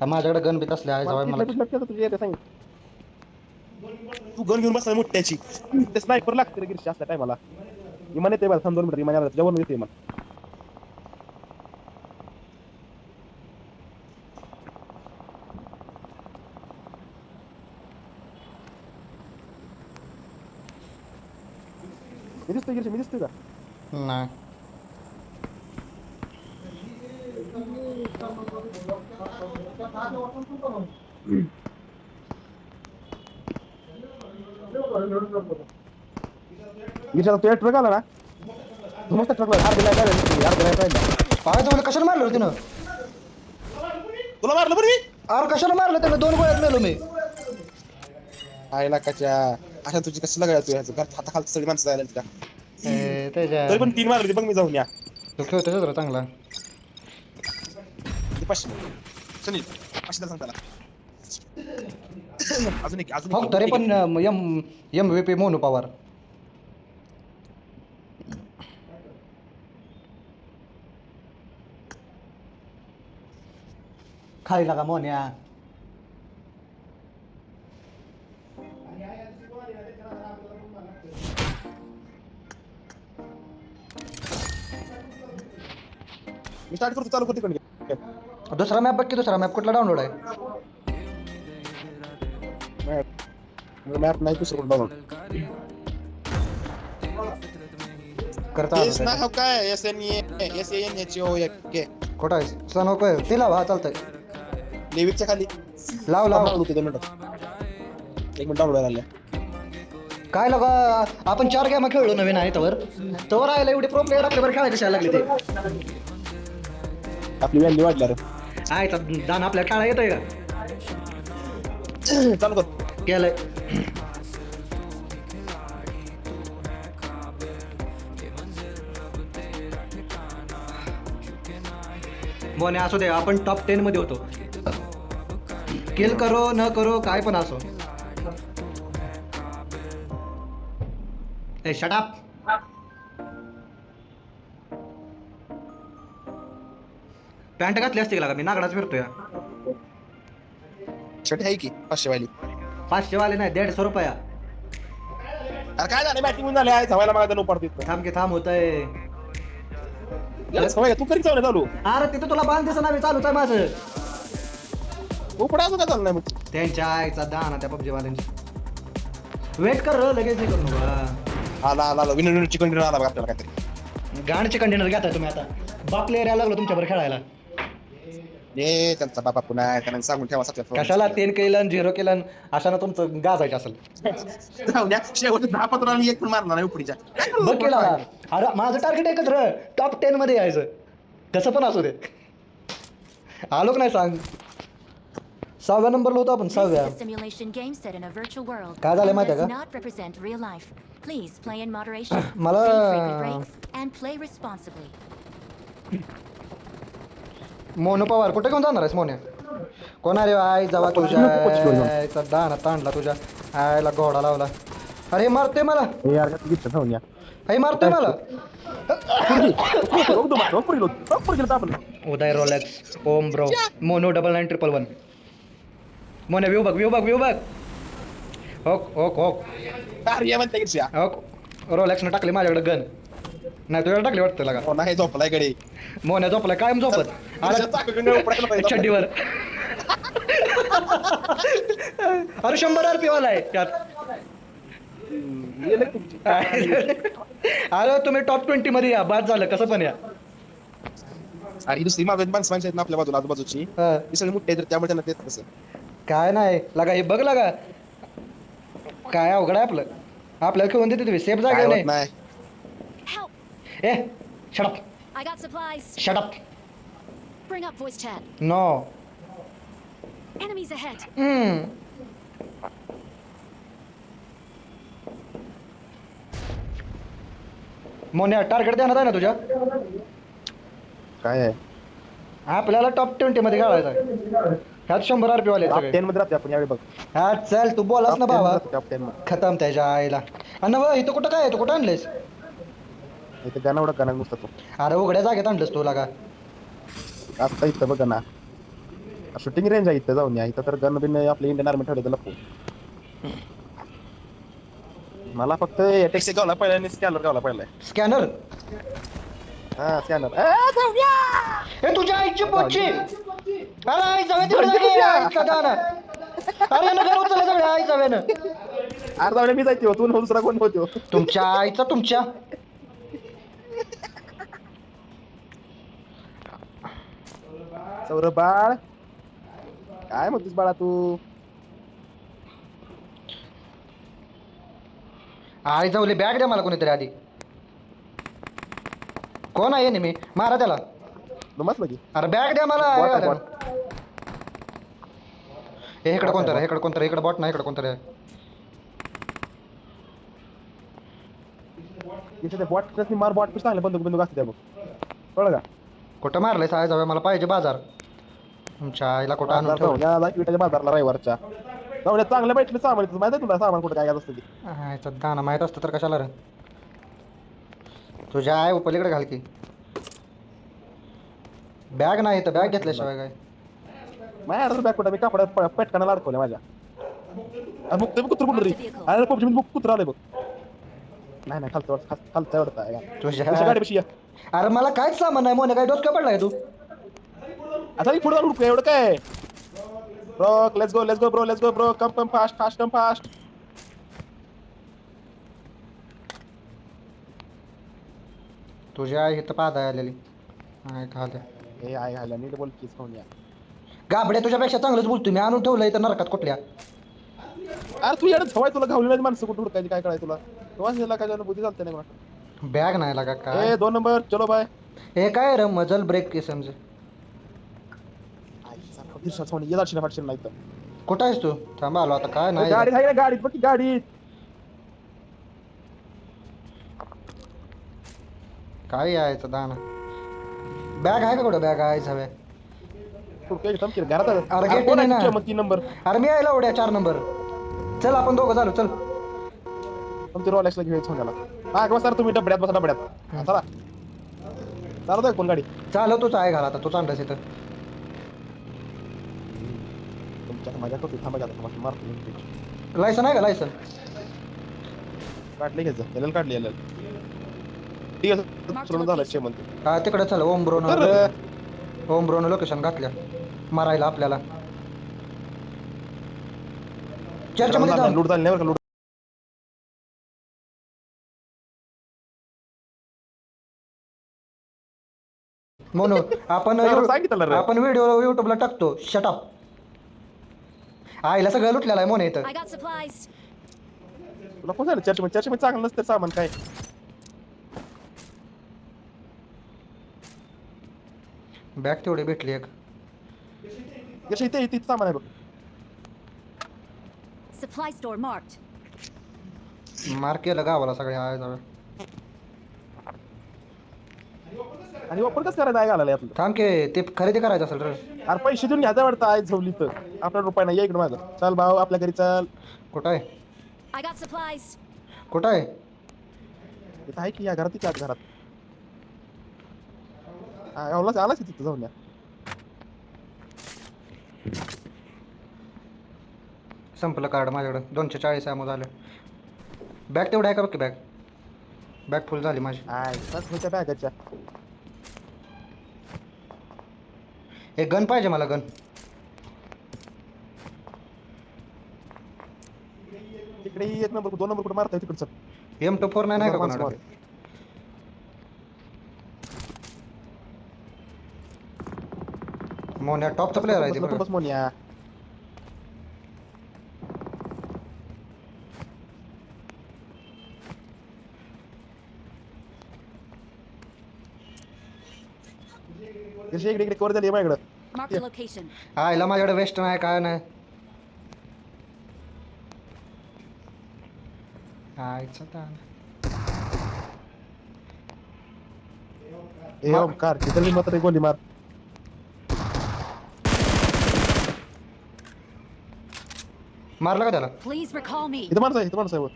माझ्याकडे गन बीत असले आहे जाऊ मला. तुझा एरिया सांग. तू गन घेऊन बसला मोठ्याची ते स्नायपर लागते रे गिरशी असल्या टायमाला इमान येते मला 2 मिनिट इमान आला जेवण येते इमान मी दिसतोय गिरशी मी दिसतोय का नाही गिरशी तो ट्रक आला ना तू मस्त ट्रकला हार दिलाय अरे तुम्हाला कशाला मारलं रे तिनं तुला मारलं बरं मी अरे कशाला मारलं त्यानं 2 गोळ्यात मेलो मी आईला काच्या अशा तुझी कसं लागायला तू ह्याचं घर हाताखालची सगळी माणसं जायला तिला त्याच्या तरी पण 3 मारली बघ मी जाऊन या तो खेळतोय जरा चांगला 500 सुनील 500 सांग त्याला अजून एक हो तरी पण MVP मोनू पवार खायला का मोन्या मी स्टार्ट करतो चालू करतो तिकडे दुसरा मॅप बघ की दुसरा मॅप कुठला डाउनलोड आहे मॅप नाही दुसरं डाउनलोड करता तेच ना हो काय SNEHOK कुठं आहे सण काय ते लाव हा चालतंय लिविकच्या खाली लाव लाव होते 2 मिनिट 1 मिनिट डाउनलोड झालं काय लगा आपण 4 गेम खेळलो नवीन आहे तवर आयला एवढे प्रो प्लेयर आपल्यावर खेळायला कशाला लागले ते आपली व्हॅल्यू वाढल्या रे आहे तर दान आपल्या खेळा येतोय का चालू कर केलंय बोने असू दे आपण टॉप 10 मध्ये होतो किल करो न करो काय पण असो ए शट अप पॅन्ट घातली असते का मी नागडाच फिरतोय छोटी आहे की 500 वाली 500 वाले नाही 150 रुपया अरे काय झालं बॅटिंग झाले आहे सवायला मला नो पडते थांब की थांब होतंय सवय तू कधी जाऊ चालू अरे तिथं तुला बांध दिसत नाही चालूच आहे माझं उपडा अजून काय चालू नाही मग त्यांच्या आईचा दाना त्या पबजी वाल्यांची वेट कर र लगेच नाही करू नका आला आला विनर चिकन डिनर आला आपल्याला काहीतरी गाणचे कंटेनर घेताय तुम्ही आता बाप प्लेअर यायला लागलो तुमच्यावर खेळायला ए त्यांचा बाबा पुन्हा त्यांना सांगून ठेवा कशाला 10 केलं 0 केलं अशानं तुमचं गाजायचं असेल शेवट 10 पत्रांनी एक पण मारणार नाही उपडीच्या बघ केला अरे माझं टार्गेट एकच र टॉप 10 मध्ये यायचं कसं पण असू दे आलोक नाही सांग 6व्या नंबरला होतो आपण 6व्या This is a simulation game set in a virtual world काय झालं and माहिती does आहे का not represent real life. Please play in moderation. मला Take frequent breaks and play responsibly. Monu Pawar कुठे घेऊन जाणार आहेस मोन्या कोणा रे आई जवा तुझ्या दाना तांडला तुझ्या आयला घोडा लावला अरे मारते मला यार किती जाऊन या हे मारते मला आपण उदय रोलेक्स ओम ब्रो मोनो 9911 मोने व्यू बघ होक होक होक अरे या म्हणते की होक रोलेक्सनं टाकले माझ्याकडे गन नाही तुझ्याकडे टाकले वाटतं लागा हो नाही झोपलाय कडे मोन्या झोपलाय कायम झोपत चड्डीवर अरे 100 RP वाला आहे त्यात अरे तुम्ही टॉप 20 मध्ये या बाद झालं कसं पण या अरे दुसरी मागत माणसं आहेत ना आपल्या बाजूला आजूबाजूची ही सगळी मोठी आहेत त्यामुळे त्यांना तेच कसं काय नाही लागा हे बघ लागा काय अवघड आहे आपल्याला खेळून देते तुम्ही सेफ जागा नाही Help! ए shut up I got supplies. Shut up Bring up voice chat. No Enemies ahead. मोन्या टार्गेट देणार आहे ना तुझ्या काय आहे आपल्याला टॉप 20 मध्ये खेळायचं आहे ह्यात 100 RP वाले टॉप सगळे 10 मध्ये राहते आपण यावेळी बघ हा चल तू बोलास ना बाबा टॉप 10 मध्ये खतम त्याच्या आईला अन्न इथं कुठं काय तू कुठं आणलेस इथे गाणं एवढं गाणं नुसतं तो अरे उघड्या जागेत आणलंस तू लागा आता इथं बघ ना शूटिंग रेंज आहे इथं जाऊन या इथं तर गन बिन आपल्या इंडियन आर्मी ठेवलं लपू मला फक्त टॅक्सी गावला पहिला आणि स्कॅनर गावला पहिला स्कॅनर हा स्कॅनर हे तुझ्या आईची पोटची अरे आई जावे तिकडे आईचा दाना अरे नगर उचलला जावे आई जावे ना अरे जाऊ मी जायची तू दुसरा कोण होतो तुमच्या आईचा तुमच्या सौरभ बाळ काय म्हणतोस बाळा तू आई जाऊले बॅग द्या मला कोणीतरी आधी कोण आहे नेहमी मारा त्याला नमस्कार की अरे बॅग द्या मला Bot आहे, हे इकडे कोणतं रे इकडे कोणतं रे इकडे बॉट नाही इकडे कोणतं रे इथे बॉट मार बॉट पिस चांगले बंदूक बंदूक असते बघ कळलं का कुठं मारलंय साय जावे मला पाहिजे बाजार तुमच्या आईला कुठं आणून ठेवलं विटाच्या बाजारला रविवारच्या जाऊन चांगलं भेटलं सामान तुझं माहिती आहे तुला सामान कुठं काय असतं ते आईचा दाना माहीत असतं तर कशाला रे तुझ्या आई पलीकडे घाल की बॅग नाही तर बॅग घेतल्याशिवाय काय माझ्या बॅग कुठं मी कापडात पेटकाना अडकवल्या माझ्या मग ते कुत्र कुठं रे अरे पबजी मध्ये कुत्र आलंय बघ नाही नाही खालचं एवढं आहे तुझ्या गाडी या अरे मला काहीच सामान नाही मोने काय डोसका पडलाय तू आता पुढे जाऊन एवढं काय bro let's go bro come fast तुझ्या आई इथं पाहता आलेली काय खाते हे आहे आल्या नीट बोल किस होऊन या गाबड्या तुझ्यापेक्षा चांगलंच बोलतो मी आणून ठेवलं इथं नरकात कुठल्या अरे तू येणं झवाय तुला घावली नाही माणसं कुठं हुडकायची काय करायचं तुला तेव्हा काय जाणं बुद्धी चालते नाही मला बॅग नाही लागा काय 2 नंबर चलो बाय हे काय रे मजल ब्रेक की समजे नाही तर कुठं आहेस तू थांबा आलो आता काय नाही गाडी आहे ना गाडीत बघ की गाडीत काय यायचं दाना बॅग आहे का कुठं बॅग आहे हव्या घरात अरे गेट नाही ना. मग 3 नंबर अरे मी यायला उड्या 4 नंबर चल आपण दोघं झालो चल तुमची रोलेक्सला घ्यायचं होण्याला माग बसा तुम्ही डबड्यात बसा डबड्यात चला चालवतोय कोण गाडी चालव तूच आहे घाला आता तू चांगलाच इथं तुमच्या माझ्या करतो थांबा जाता मारतो लायसन आहे का लायसन काढले घ्यायचं एल काढली एल ठीक आहे सोडून झालं शेमंत हा तिकडे चल ओम ब्रोनं लोकेशन घातल्या मारायला आपल्याला चर्चमध्ये थांब. लूट झाली नाही बरं का लूट म्हणून आपण सांगितलं रे. आपण व्हिडिओ युट्यूबला टाकतो शटअप आईला सगळं लुटलेलं आहे मोने इथं I got supplies. तुला कोण झालं चर्चेमध्ये चांगलं नसतं सामान काय बॅग तेवढी भेटली एक जशी इथे सामान आहे बघ Supply store marked. मार्क केलं गावाला सगळ्या आहे जावं आणि वापर कसं करायचं आहे घालायला आपलं थांब के ते खरेदी करायचं असेल रे अरे पैसे देऊन घ्यायचं वाटतं आहे झवली तर आपल्या रुपया नाही इकडे माझं चल भाऊ आपल्या घरी चल कुठं आहे I got supplies. कुठं आहे इथं आहे की या घरात की घरात आलाच तिथं जाऊन या संपलं कार्ड माझ्याकडं 240 आहे झालं बॅग तेवढं आहे का बघ की बॅग फुल झाली माझी होत्या बॅगाच्या एक गन पाहिजे मला गन तिकडे 1 नंबर 2 नंबर कुठे मारताय तिकडचं M24 नाही का कोणाकडे मोन्या टॉपचा प्लेअर आहे ते बघ. बस मोनिया इकडे कवर झाली माझ्याकडं Marked a location. आईला माझ्याकडे वेस्ट नाही काय नाही आईचा ताण ए ओमकार तिथं मात्र गोली मार मारला का त्याला Please recall me. इथं माणसं आहे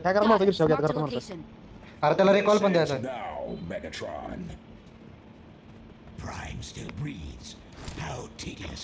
काय करा मारता गिरशाव घ्या Marked a करता मारता location. अरे त्याला रिकॉल पण द्यायचा आहे. Now, Megatron. Prime still breathes. How tedious.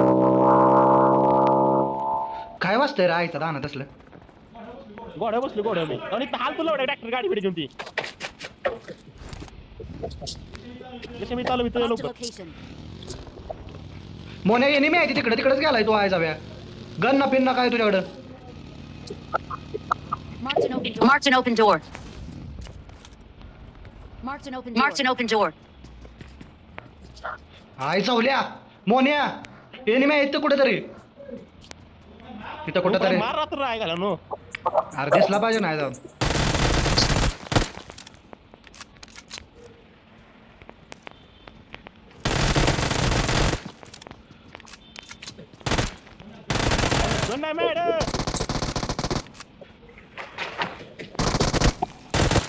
असतंय राहायचं राहणार तसलं. गोड्या बसलो गोड्या मी आणि हाल तुला ट्रॅक्टर गाडी बिडी घेऊन ती जसे मी चालू Marked a लोक location. मोन्या येणे मी आहे तिकडेच गेलाय तू आहे जाव्या. गन ना पिन ना काय तुझ्याकडं. Marked an open door. Marked an open door. Marked an open door. Marked an open door. हाय चवल्या मोन्या येणे मी आहे कुठेतरी तिथं कुठेतरी. मार रात्र राय घाला नो अरे दिसला पाहिजे नाही जाऊन. नाही मॅडम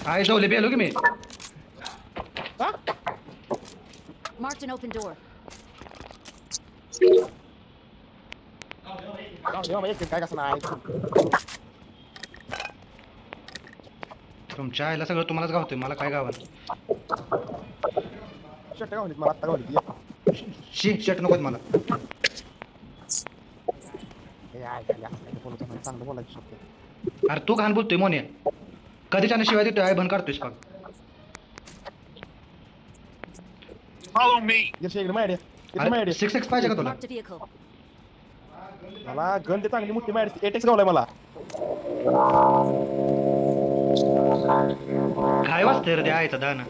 हाय चवले बेलो की मी. Marked an open door. काय कसं नाही तुमच्या आईला सगळं तुम्हालाच गावतोय मला काय गावात. शर्ट गावली मला आत्ता गावली शी शर्ट नकोत मला. चांगलं बोलायचं शब्द अरे तू घाण बोलतोय मोन्या. कधीच्याने शिवाय देतोय आई बंद काढतोयस बघ. इकडे मॅड अरे 6x पाहिजे का तुला. Marked a vehicle. मला गन ते चांगली मोठी मॅड 8x गावलाय मला काय वाजतंय रे ते आयचं दाना.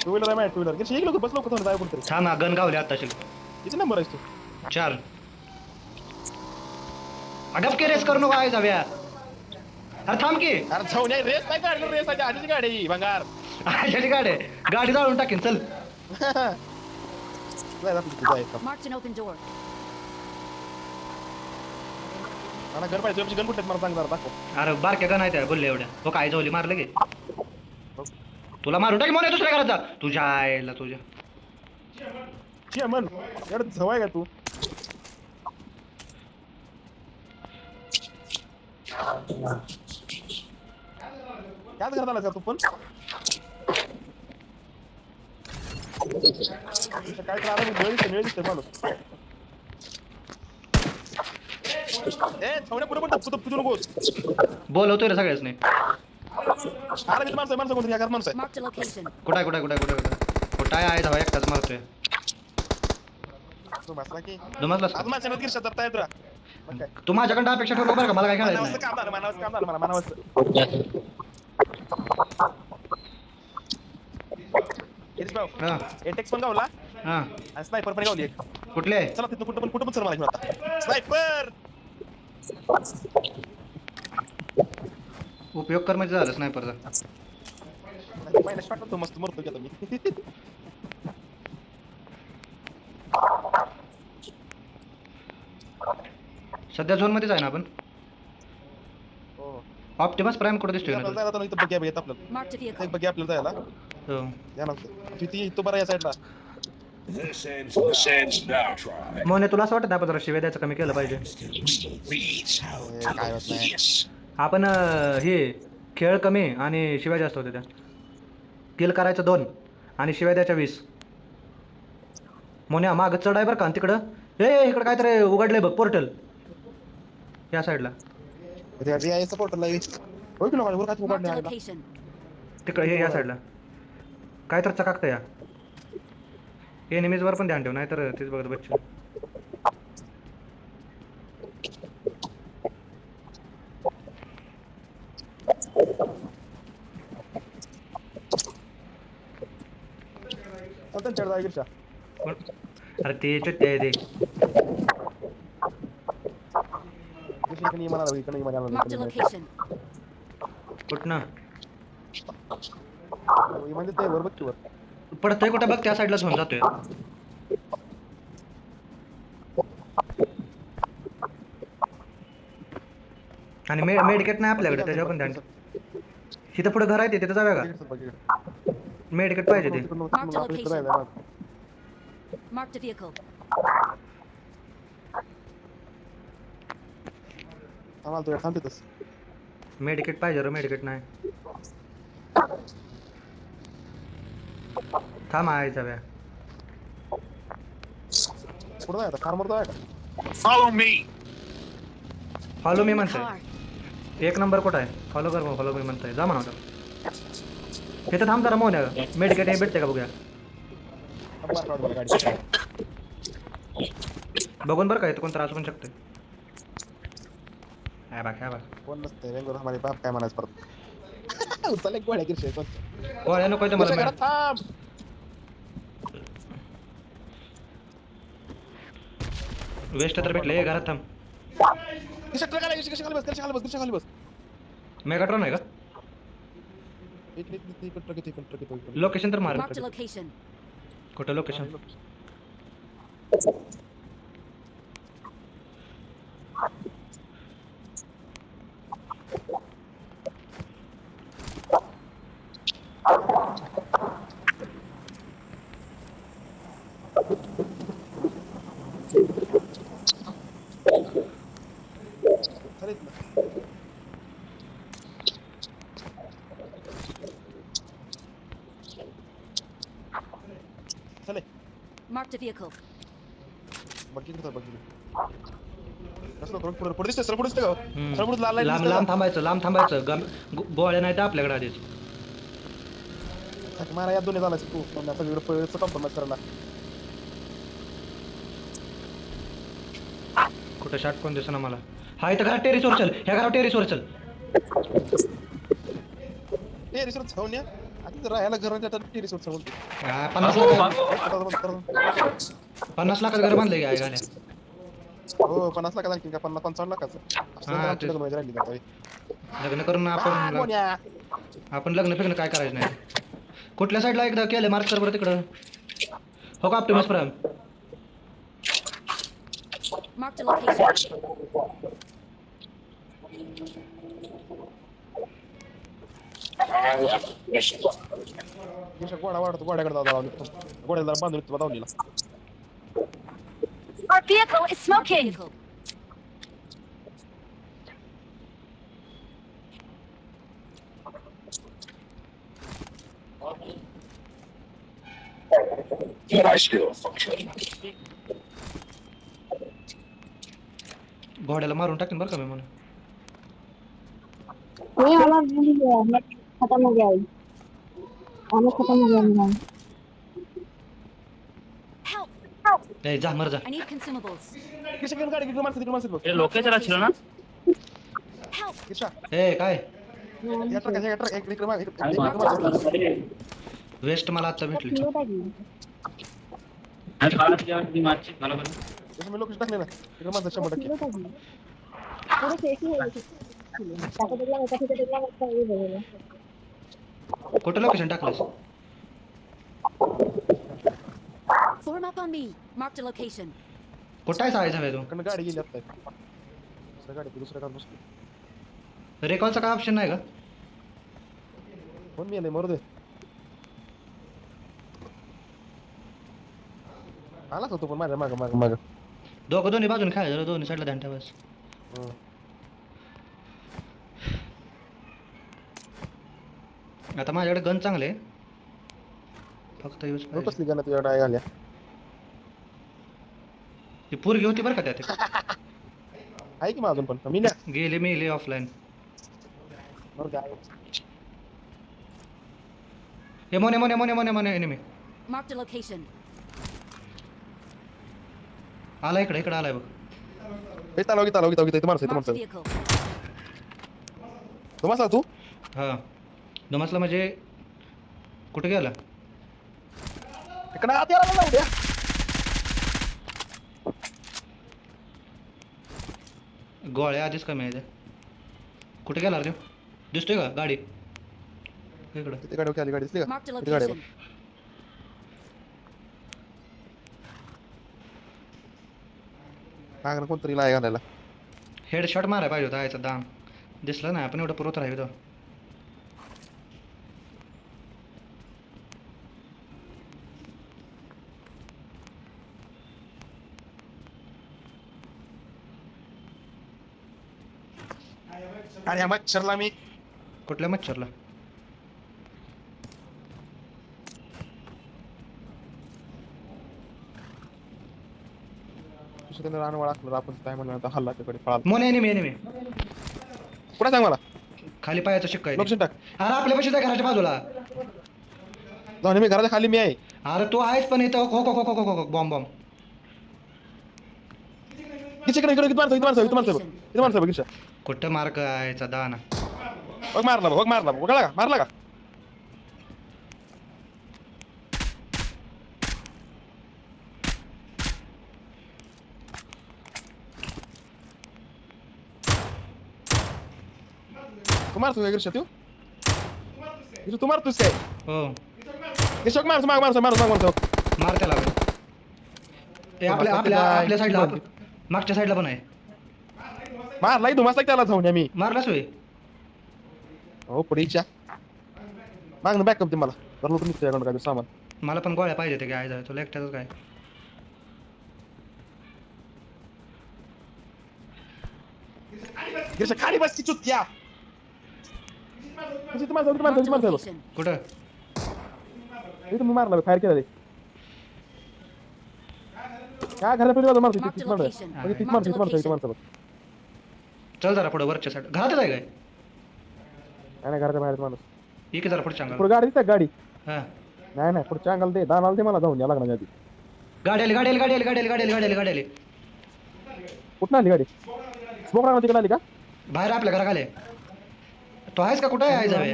टू व्हीलर आहे मॅड टू व्हीलर एक लोक बस लोक थोडं जाय कुठतरी थांब गन गावले आताशी किती नंबर आहेस तू 4. अडप के रेस करू नको आहे जाव्या. अरे थांब की अरे जाऊन रेस काय काढलं रेस आधीची गाडी आहे ही, भंगार आयची गाडी जाळून टाकेन चल. Marked an open door. मला गन पाहिजे गन कुठे मला सांग जरा दाखव. अरे बारक्या गण आहे त्या बोलले एवढ्या तो काय जावली मारलं गे. तुला मारून टाक मोन्या दुसऱ्या घरात जा तुझ्या आईला तुझ्या. मन एवढं झवाय का तू काय करत आला तू पण काय तर आला वेळ दिसते माणूस छवण्या पुढे पण तुझू नकोस बोलवतोय रे सगळ्याच नाही. आला मी माणसं माणसं कोणतरी या माणसं Marked a location. कुठं आहे जावा एकटाच मारतोय. तू बसला की दुमजलास आज माझ्या नदीर शेतात तयार तुला मग काय तू माझ्याकडे अपेक्षा ठेवतो बरं का मला काय खेळायचं मानवाचं नाही. काम झालं मला मानवाचं गिरीश भाऊ हा एटेक्स पण गावला हा आणि स्नायपर पण गावली एक कुठले आहे? चला तिथं कुठं पण सर मला घेऊन आता स्नायपर उपयोग कर म्हणजे झालं स्नायपरचा. पहिला शॉट होतो मस्त मरतो की आता मी सध्या झोन मध्येच आहे ना आपण. हो ऑप्टिमस प्राइम कुठे दिसतोय आपल्याला ना. जायला तर इथं बघ्या येत आपल्याला Marked a vehicle. एक बघ्या आपल्याला जायला हो या ना तिथे तो बरा या साईडला मोने तुला असं वाटतं आपण जरा शिव्या द्यायचं कमी केलं पाहिजे. काय होत नाही आपण हे खेळ कमी आणि शिव्या जास्त होत्या त्या. किल करायचं 2 आणि शिव्या द्यायच्या 20. मोन्या मागं चढ आहे बरं का तिकडं. इकडं काहीतरी उघडलंय बघ पोर्टल या साईडला. यायचं पोर्टलला होय की वर काय Marked a उघडलं location. तिकडं हे या साईडला काय तर चकाकतं या. एनिमीजवर पण ध्यान ठेव नाही तर तेच बघत बच्चे. चल चढ जाय गिरशा अरे ते चट्टे आहे ते. गिरशा इकडे म्हणाला इकडे Marked a location. कुठनं म्हणजे ते वर बघ की वर पडतंय कुठं बघ त्या साईडलाच होऊन जातोय. आणि मेडिकेट नाही आपल्याकडे त्याच्यावर पण ध्यान ठेव. तिथं पुढे घर आहे तिथं जाऊया का. मेडिकेट पाहिजे ते. Marked a vehicle. आम्हाला तुझ्या थांबतेच मेडिकेट पाहिजे रे मेडिकेट नाही. थांब आहे जाऊया. पुढे जाय आता कार मारतो आहे का Follow me. Follow me Get in the म्हणताय. car. एक नंबर कुठं आहे? फॉलो कर फॉलो मी म्हणताय. जा म्हणा आता. इथं थांब जरा मोन्या मेडिकेट हे भेटते का बघूया. गाडी बघून बरं का इथं कोण त्रास पण शकते. हा बघ हा बघ. कोण नसते बेंगलोर हमारे बाप काय म्हणायचं परत. उचल एक गोळ्या गिरशे कोण गोळ्या नको इथं मला. घरात थांब. वेस्ट तर भेटले घरात थांब. किशा ट्रक आला किशा खाली बस मेगाट्रॉन आहे का? एक ट्रक लोकेशन तर मार. Marked a location. कुठं लोकेशन? चले Marked a vehicle. बघी कसं पुढे दिसते सरपुढे दिसते का सरपुढे लाल लांब लांब थांबायचं लांब थांबायचं. गोळ्या नाही तर आपल्याकडे आधीच. मारा या दोन्ही झाला तू सगळीकडे कंप्रोमाइज करायला. कुठं शॉट कोण दिसना मला. हा इथं घरात टेरिसवर चल. ह्या घरात टेरिसवर चल. ए रिसोर्स जाऊन या आता जर राहायला घर नाही तर ती रिसोर्स बोलतो. 50 लाखात घर बांधले काय गाड्या. हो 50 लाखाचा आणखी का 55 लाखाचं हा, असं लग्न राहिली जातं. लग्न करून आपण लग्न फिरणं काय करायचं नाही. कुठल्या साईडला एकदा केलं मार्क कर बरं तिकडं. हो का Optimus prime. Marked a location. गोडा वाढतो गोड्याकडे जाऊ गोड्याला बांधून येतो दावलीला. Our vehicle is smoking. Vehicle. घोड्याला मारून टाकेन बरं का मी म्हणून. नहीं वाला नहीं गया नेट खत्म हो गया खाना खत्म हो गया मेरा Help! ए जा मर जा. I need consumables. किशा घेऊन गाडी तिकडे माणसं बघ. लोकेशन असलं ना Help! किशा ए काय या ट्रक एक इकडे मागे Marked a location. वेस्ट मला आता भेटली. लोटा गया मी लोकेशन टाकले ना इकडे माणसं 100%. लोटा गया पूरे फेक ही है ताको देखला मैं काफी देखला मैं ये बोलेगा कुठं location टाकलंस? Form up on me. Marked a location. कुठं आहे सायचा तू? इकडनं गाडी गेली आता दुसऱ्या गाडी दुसऱ्या गाडी बसली. रेकॉलचा काय ऑप्शन नाही का? कोण मी आले मरू दे. आलाच होतो पण माझ्या माग दोन्ही बाजून खायचं दोन्ही साईडला ध्यान ठेवायचं. आता माझ्याकडे गन चांगले फक्त यूज पाहिजे. कसली गाणं तुझ्या डाय घाल्या ती पोरगी होती बरं का त्यात. आहे की मग अजून पण मी नाही गेले ऑफलाईन. हे मोने एनिमी Marked a location. आला इकडे आलाय बघ. हे तालव इथं माणसं Marked a vehicle. तू मासा तू हा दमसला म्हणजे कुठे गेला? इकडे आत यायला लावू द्या. गोळ्या आधीच कमी आहे. कुठे गेला रे? दिसतोय का गाडी? इकडं तिथे गाडी आली गाडी दिसली का Marked a तिथे गाडी आहे location. बघ. मागं कोणतरी लाय घालायला. हेडशॉट मारायला पाहिजे होता याचा दाम. दिसलं नाही आपण एवढं पुरवत राहिलो. आणि या मच्छरला मी कुठल्या मच्छरला? त्याने रानवाळा असलं आपण काय म्हणलं आता हल्ला त्याकडे पळाला. मोने एनिमी कुठं सांग मला खाली पायाचं शिक्का आहे. लोकेशन टाक. अरे आपल्या पशी घराच्या बाजूला. जाऊन मी घराच्या खाली मी आहे. अरे तू आहेस पण इथं हो बॉम्ब. किती माणसं बघितलं. कुठं मार्क आहे दाना. बघ मारला का तू मारतो काय गिरशा तू मारतोस काय हो गिरशा मारतो मार त्याला. आपल्या साईडला मागच्या साईडला पण आहे. मारला धुमास त्याला जाऊन मी मारलाच होय. हो पुढेच्या मागणं बॅकअप ते मला तर लोक निघतो काय सामान. मला पण गोळ्या पाहिजे ते काय तुला एकट्याच काय. गिरशा खाली बस की चुत्या. Marked a location. कुठं इथं मी मारला फायर केला रे काय घरात पडली मारतो Marked a तीच मारतो location. म्हणजे तीच Marked a मारतो location. चल जरा पुढे वरच्या साईड घरातच आहे काय. नाही घराच्या बाहेर माणूस ये की जरा पुढच्या अंगाला. पुढे गाडी दिसते गाडी हा नाही पुढच्या अंगाला दे दानाला दे मला जाऊन या लागणार आधी. गाडी आली. कुठं आली गाडी स्मोक राहणार तिकडे आली का बाहेर आपल्या घरा खाली. तो आहेस का कुठं आहे जावे.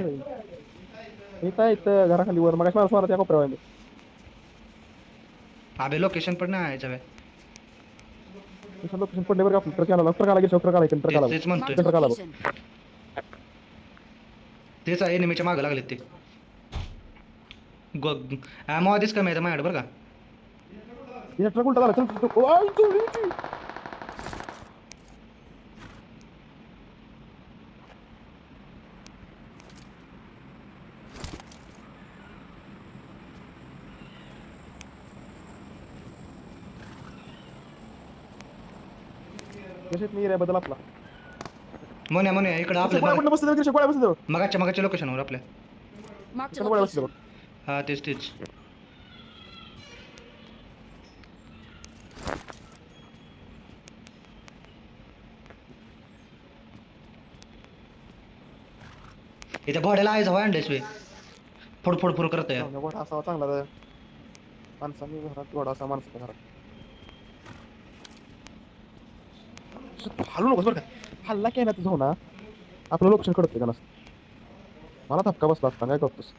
इथं घराखाली वर मग मारा त्या कोपऱ्यावर मी अबे लोकेशन पण नाही आहे जावे. लोकेशन पडले बरं ट्रक आला ट्रक आला तेच म्हणतोय. Marked a location. तेच आहे नेहमीच्या मागं लागलेत ते. आधीच कमी आहे माझ्याकडे बरं का. ट्रक उलटा झाला चल मी रे बदल आपला मोन्या इकडं आपल्या बसलं मगाच्या लोकेशनवर आपल्या. Marked a location. हा तेच इथं बॉडीला आहे हवा आणलेस वे फोड करत आहे. घोडा असावा चांगला माणसाने घरात घोडा असा माणसाच्या घरात हलू नकोस बरं का हल्ला काय ना तुझं ना आपलं लोकेशन कडत का मला धक्का बसला असता काय करतोस.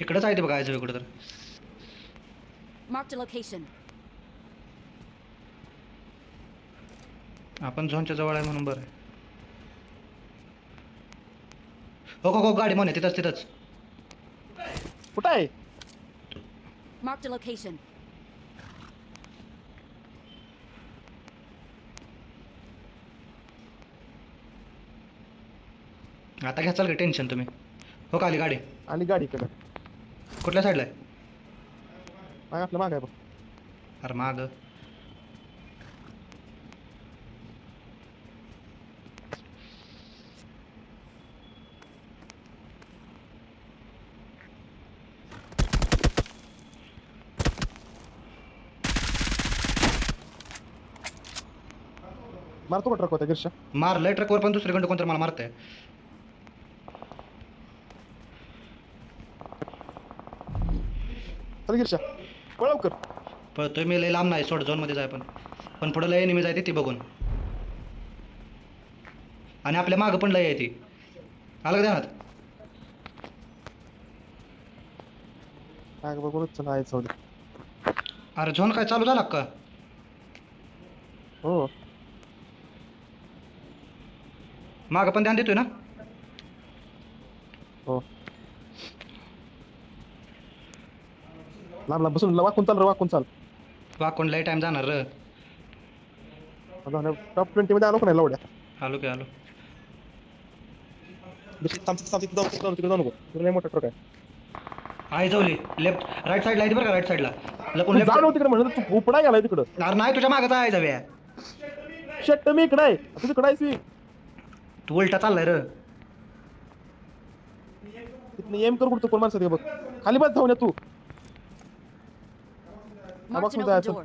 इकडंच आहे ते बघा आहे कुठं तर. Marked a location. आपण झोनच्या जवळ आहे म्हणून बरं आहे. हो गाडी म्हणे तिथंच कुठं आहे Marked a location. आता घ्या चाल का टेन्शन तुम्ही. हो का आली गाडी. आली गाडी इकडं कुठल्या साईडला आहे. माग आपल्या माग आहे बघ. अरे माग मारतो का ट्रक होता गिरशा मारलंय ट्रकवर पण दुसरीकडे कोणतरी मला मारतंय. चल गिरशा पळ लवकर पळतोय मी. लय लांब नाही सोड झोनमध्ये जाय पण पुढं लय निमी जायते ती बघून. आणि आपल्या मागं पण लय आहे ती. आलं का ध्यानात. माग बघूनच चला आहे चौदा. अरे झोन काय चालू झाला का. हो मागं पण ध्यान देतोय ना. हो लांब बसून वाकून चाल वाकून लय टाइम जाणार र. टॉप 20 मध्ये आलो का नाही लवड्या. आलो की आलो. तिकडे जाऊ नको तुला मोठा ट्रक आहे जाऊली लेफ्ट राईट साईडला आहे बरं का. राईट साईडला लपून लेफ्ट. जाणव तिकडे म्हणलं तू उपडा गेलाय तिकडं. अरे नाही तुझ्या मागं आहे जाव्या. शट मी इकडे आहे तू तिकडे आहेस. तू उलटा चाललाय र. तिथनं एम कर कुठं कोण माणसं बघ खाली बस जाऊन तू Marked an बसून open जायचं door.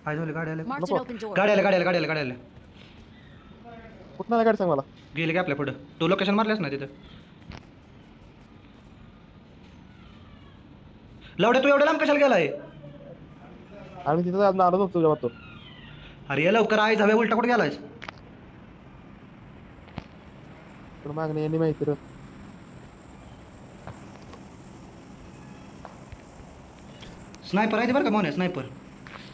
काय झालं गाडी आले Marked an open door. गाडी आले गाडी आले गाडी आले गाडी आले कुठं गाडी सांग मला. गेले की आपल्या पुढं तू लोकेशन मारलेस ना तिथं लवड्या तू एवढं लांब कशाला गेलाय आम्ही तिथं आलो नव्हतो तुझ्या तो. अरे ये लवकर आहे झावे उलटा कुठे गेलायस पण मागणी यांनी माहिती रे. स्नायपर आहे ते बरं का मोने स्नायपर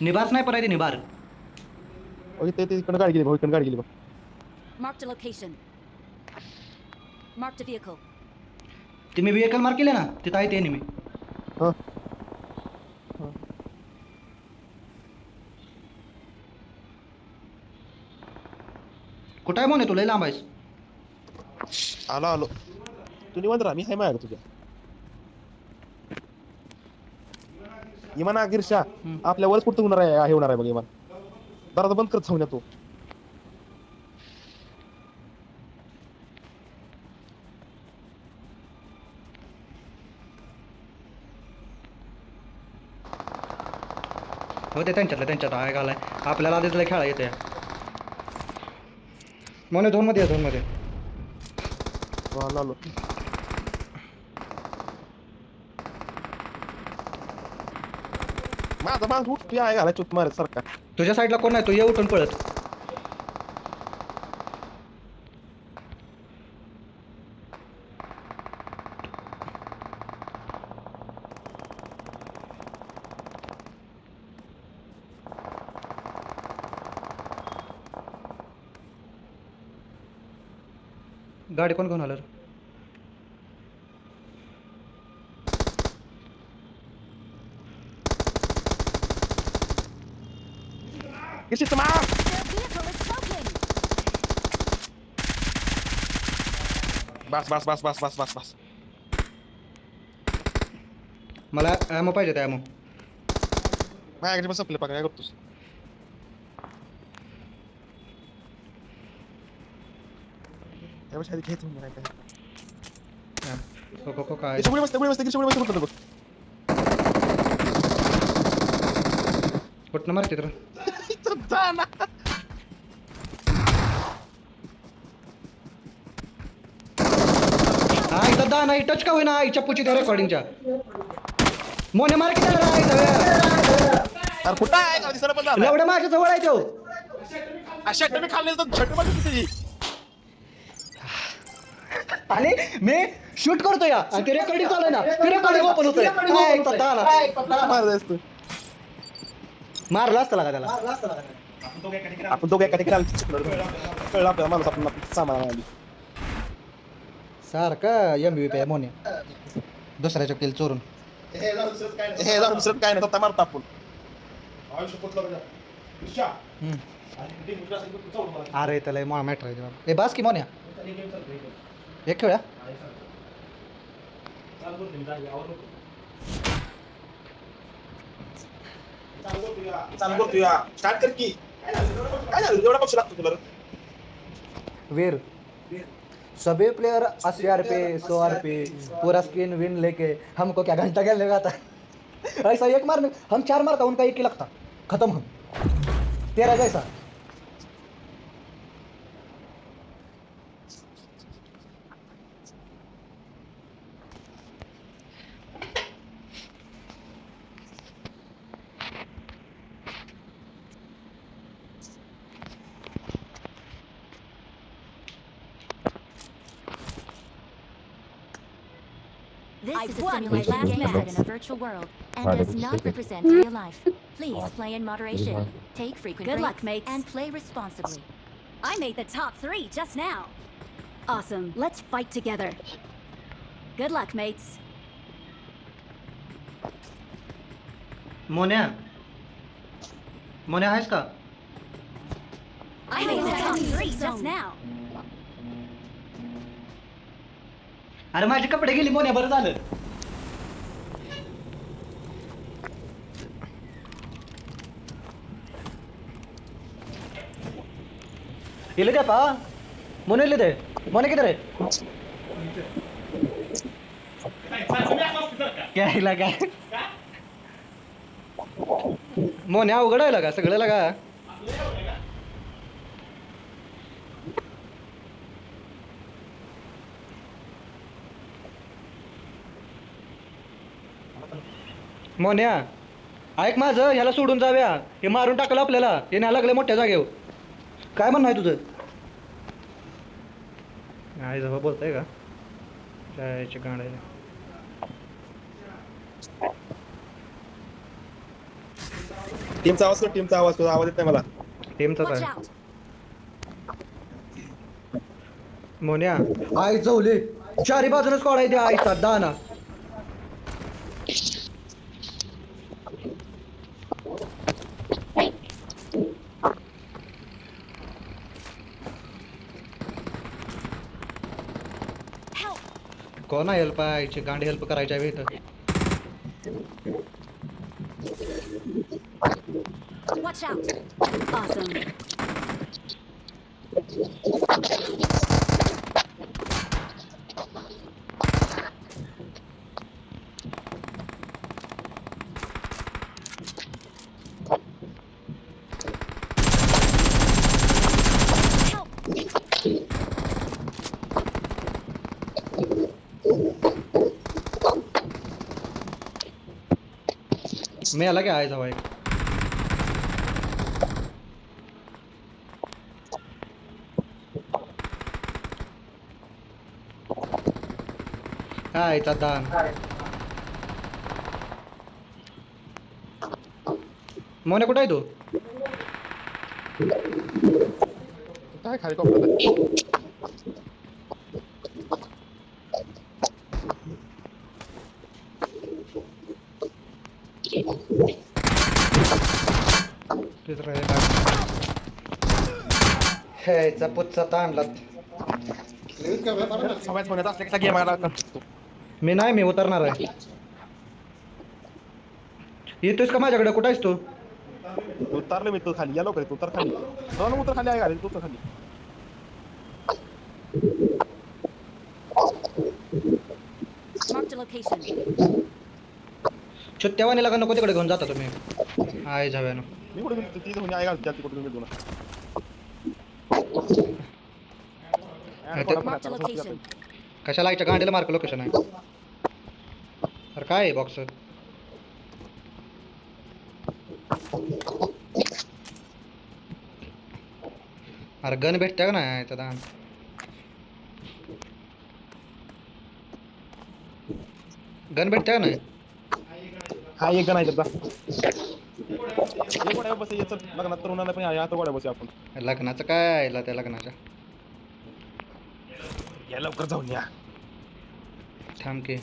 निबार स्नायपर आहे ते निबार ओके ते इकडं गाडी गेली भाऊ इकडं गाडी गेली बघ. Marked a location. Marked a vehicle. ते मी व्हेकल मार्क केले ना तिथं आहे ते मी हां कुठं आहे मोने तुला लांब आहेस आलो आलो. तू निवांत राहा मी आहे माझ्याकडे तुझ्या. इमान गिरशा आपल्यावरच कुठं होणार आहे हे होणार आहे बघ इमान. दरवाजा बंद करत जाऊन तू. हो ते त्यांच्यात आहे घालाय आपल्याला आधीच लय खेळा येते मोने झोनमध्ये या झोनमध्ये आलो आलो. माझा माणूस उठतो आहे घाला चुप मारत सारखा. तुझ्या साईडला कोण नाही तू ये उठून पळत गाडी कोण घेऊन आलं रे? किती मार. Their vehicle is smoking. बस बस बस बस बस बस बस. मला ॲमो पाहिजे त्या ॲमो माझ्याकडे पण संपले काय करतोस. त्यापेक्षा आधी घ्यायचं म्हणजे नाही काय. काय गिरशा पुढे बसते कुठं बघ. कुठनं मारते तर हा इथं दा नाही टच का होईना आईच्या पुची त्या रेकॉर्डिंगच्या मोने मार किती अरे कुठं आहे दिसायला पण झालं. एवढं माझ्या जवळ आहे तो अशा मी खाल्ले तर छट मध्ये किती. आणि मी शूट करतो या आणि ते रेकॉर्डिंग चालू आहे ना ते रेकॉर्डिंग ओपन होतोय मारला असतं का त्याला आपण दोघे एका ठिकाणी कळलं आपल्याला माणूस आपण सामान आली. सारखं MVP आहे मोने दुसऱ्याच्या केल चोरून हे जाऊन दुसरं काय नाही आता मारतो आपण. अरे त्याला मॅटर आहे ए बास की मोन्या एक खेळ्या चालू करतो या स्टार्ट कर की. काय झालं एवढा पक्ष लागतो तुला. वीर सभी प्लेयर 80 पे 100 पे पूरा स्किन विन लेके हमको क्या घंटा खेलने का था ऐसा एक मारने हम 4 मारता उनका एक ही लगता खत्म हम तेरा जैसा This I is a won my simulation last game match. set in a virtual world and does not represent real life. Please play in moderation, take frequent Good breaks, luck, mates. and play responsibly. I made the top 3 just now. Awesome. Let's fight together. Good luck, mates. मोन्या मोन्या आहेस का I made the top 3 just now. अरे माझे कपडे गेली मोन्या बरं झालं इले दे पा मोने इले दे मोने किधर है क्या हिला क्या मोन्या अवघड आहे का सगळं लागा. मोन्या ऐक माझं, ह्याला सोडून जाऊया. हे मारून टाकलं आपल्याला. हे न्यायला लागले मोठ्या जागेवर. काय म्हणणं आहे तुझं? काय जवळ बोलताय का जायचे गाड्या. टीमचा आवाज कर, टीमचा आवाज. तुझा आवाज येत नाही मला. टीमचाच Watch आहे. out. मोन्या आई जवले चारी बाजूनच स्क्वॉड आहे. त्या आईचा दाना. कोण हेल्प आहे? गांडी हेल्प करायच्या हवी इथं. Watch out. Awesome. मी आला क्या आहे जवळ. हा याचा दान. मोने कुठं आहे तू? काय खाली कॉम्प्युटर ह्याचा पुच्चा ताणला. सगळ्यात म्हणत असले की गेम आला. मी नाही, मी उतरणार आहे. येतोयस का माझ्याकडे? कुठं आहेस तू? उतरलो मी. तू खाली या लवकर. उतर खाली. दोन उतर खाली आहे. तू उतर खाली. Marked a location. छुट्ट्यावानीला का नको तिकडे घेऊन जाता तुम्ही? आहे जाव्यानं. मी कुठे गेलो? ती म्हणजे आहे का जाती कुठे गेलो ना. Marked a location. कशाला आईच्या गांडीला मार्क लोकेशन आहे? अरे काय आहे बॉक्स? अरे गन भेटते का नाही त्याला? गन भेटते का नाही? हा एक गण आहे त्याचा. एक गोड्या बस याचं लग्नात तरुणाला पण आता गोड्या बस आपण. लग्नाचं काय आहे त्या लग्नाच्या? या लवकर जाऊन या. थांब की.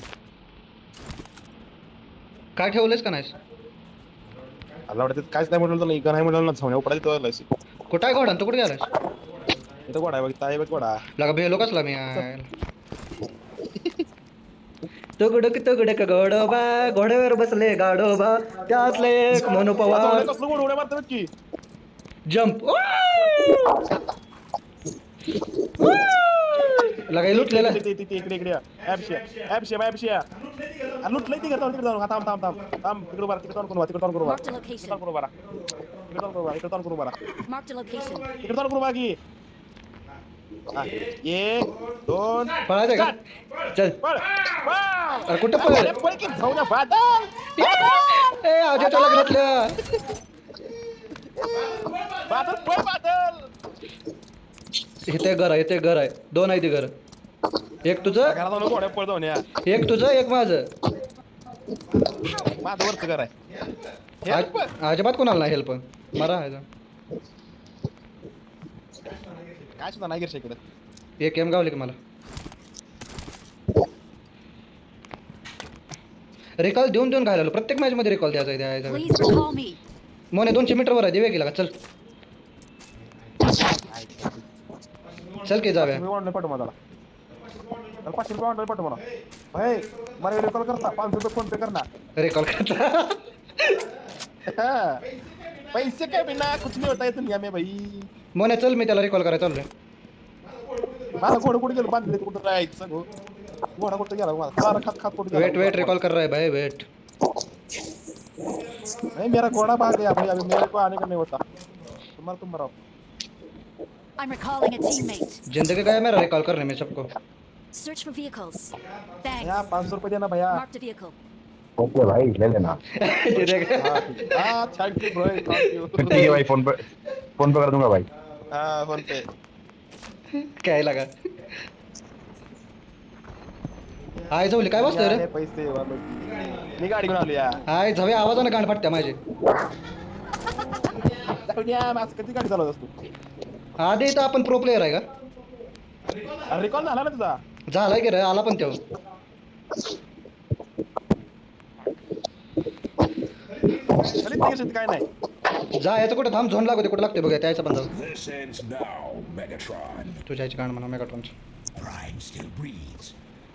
काय ठेवलंयस का नाहीस? मला वाटतं काहीच नाही म्हटलं नाही. गण आहे म्हटलं ना जाऊन उपडा तिथं. कुठं आहे घोडा? तू कुठे गेलास? इथं गोडा आहे बघ. ताई बघ गोडा. लगा भेलो कसला मी? तुगडक तुगडक गोडोबा, घोड्यावर बसले गाडोबा, त्यातले एक मनू पवार. कसलं गोड उड्या मारतात की. जंप. लगा लुटलेला. इकडे इकडे ऍपशिया लुटलंय ती घेतो. तिकडे जाऊन थांब थांब थांब थांब. तिकडे बारा. तिकडे करू Marked a बारा. location. तिकडे करू बारा. इकडे करू बारा. Marked a location. तिकडे करू बाकी. एक दोन. पळायचं का? चल. पळ. अरे कुठं पळ? पळ की जाऊ ना. बादल ए आजच्या लग्नातल्या. बादल पळ. बादल इथे घर आहे. इथे घर आहे. दोन आहे ती घर. एक तुझं, घरात जाऊन गोड्या पळ जाऊन या. एक तुझं, एक माझं. माझं वरचं घर आहे. अजिबात कोणाला नाही हेल्प. मारा आहे. काय सुद्धा नाही गिरशा इकडे. एक एम गावले की मला. रिकॉल देऊन देऊन घालायला. प्रत्येक मॅच मध्ये रिकॉल द्यायचा. Please recall me. मोने 200 मीटर वर आहे. दिवे गेला का? चल चल की जाऊया. ऑनलाईन पाठव मला. 500 रुपये ऑनलाईन पाठव मला. भाई मला रिकॉल करता. 500 रुपये फोन पे करना. रिकॉल करता. पैसे काय बिना कुछ नहीं होता है दुनिया में भाई. मोने चल, मी त्याला रिकॉल करायला चाललोय. माझा घोडा कुठे गेलो? बांधले कुठं राहायचं सांगू. घोडा कुठं गेला? मला खात खात कुठं गेला? वेट रिकॉल कर रहा है भाई. वेट. नहीं मेरा घोड़ा भाग गया भाई, अभी मेरे को आने का नहीं होता। तुम्हारा तुम मरो। I'm recalling a teammate. जिंदगी का है मेरा रिकॉल करने में सबको। Search for vehicles. भैया Thanks. 500 रुपए देना भैया। Marked a vehicle. ओके भाई ले लेना। ये देख हाँ thank you bro, thank you. ठीक है भाई, फोन पे कर दूंगा भाई। हाँ फोन पे। क्या ही लगा आय जाऊ काय बसतोय रे पैसे वालों की। मी गाडी घेऊन आलो या। आय झवे आवाजाने गाण फाटत्या माझे आज कधी गाडी चालवत असतो? आधी तर आपण प्रो प्लेयर आहे का रिकॉल झाला ना तुझा? झालाय की रे आला पण तेव्हा काय नाही जायचं कुठं थांब झोन लागू दे कुठं लागते बघा त्याचं पण जाऊ This ends now, Megatron. तुझ्याची गाण म्हणा मेगाट्रॉनची Prime still breathes.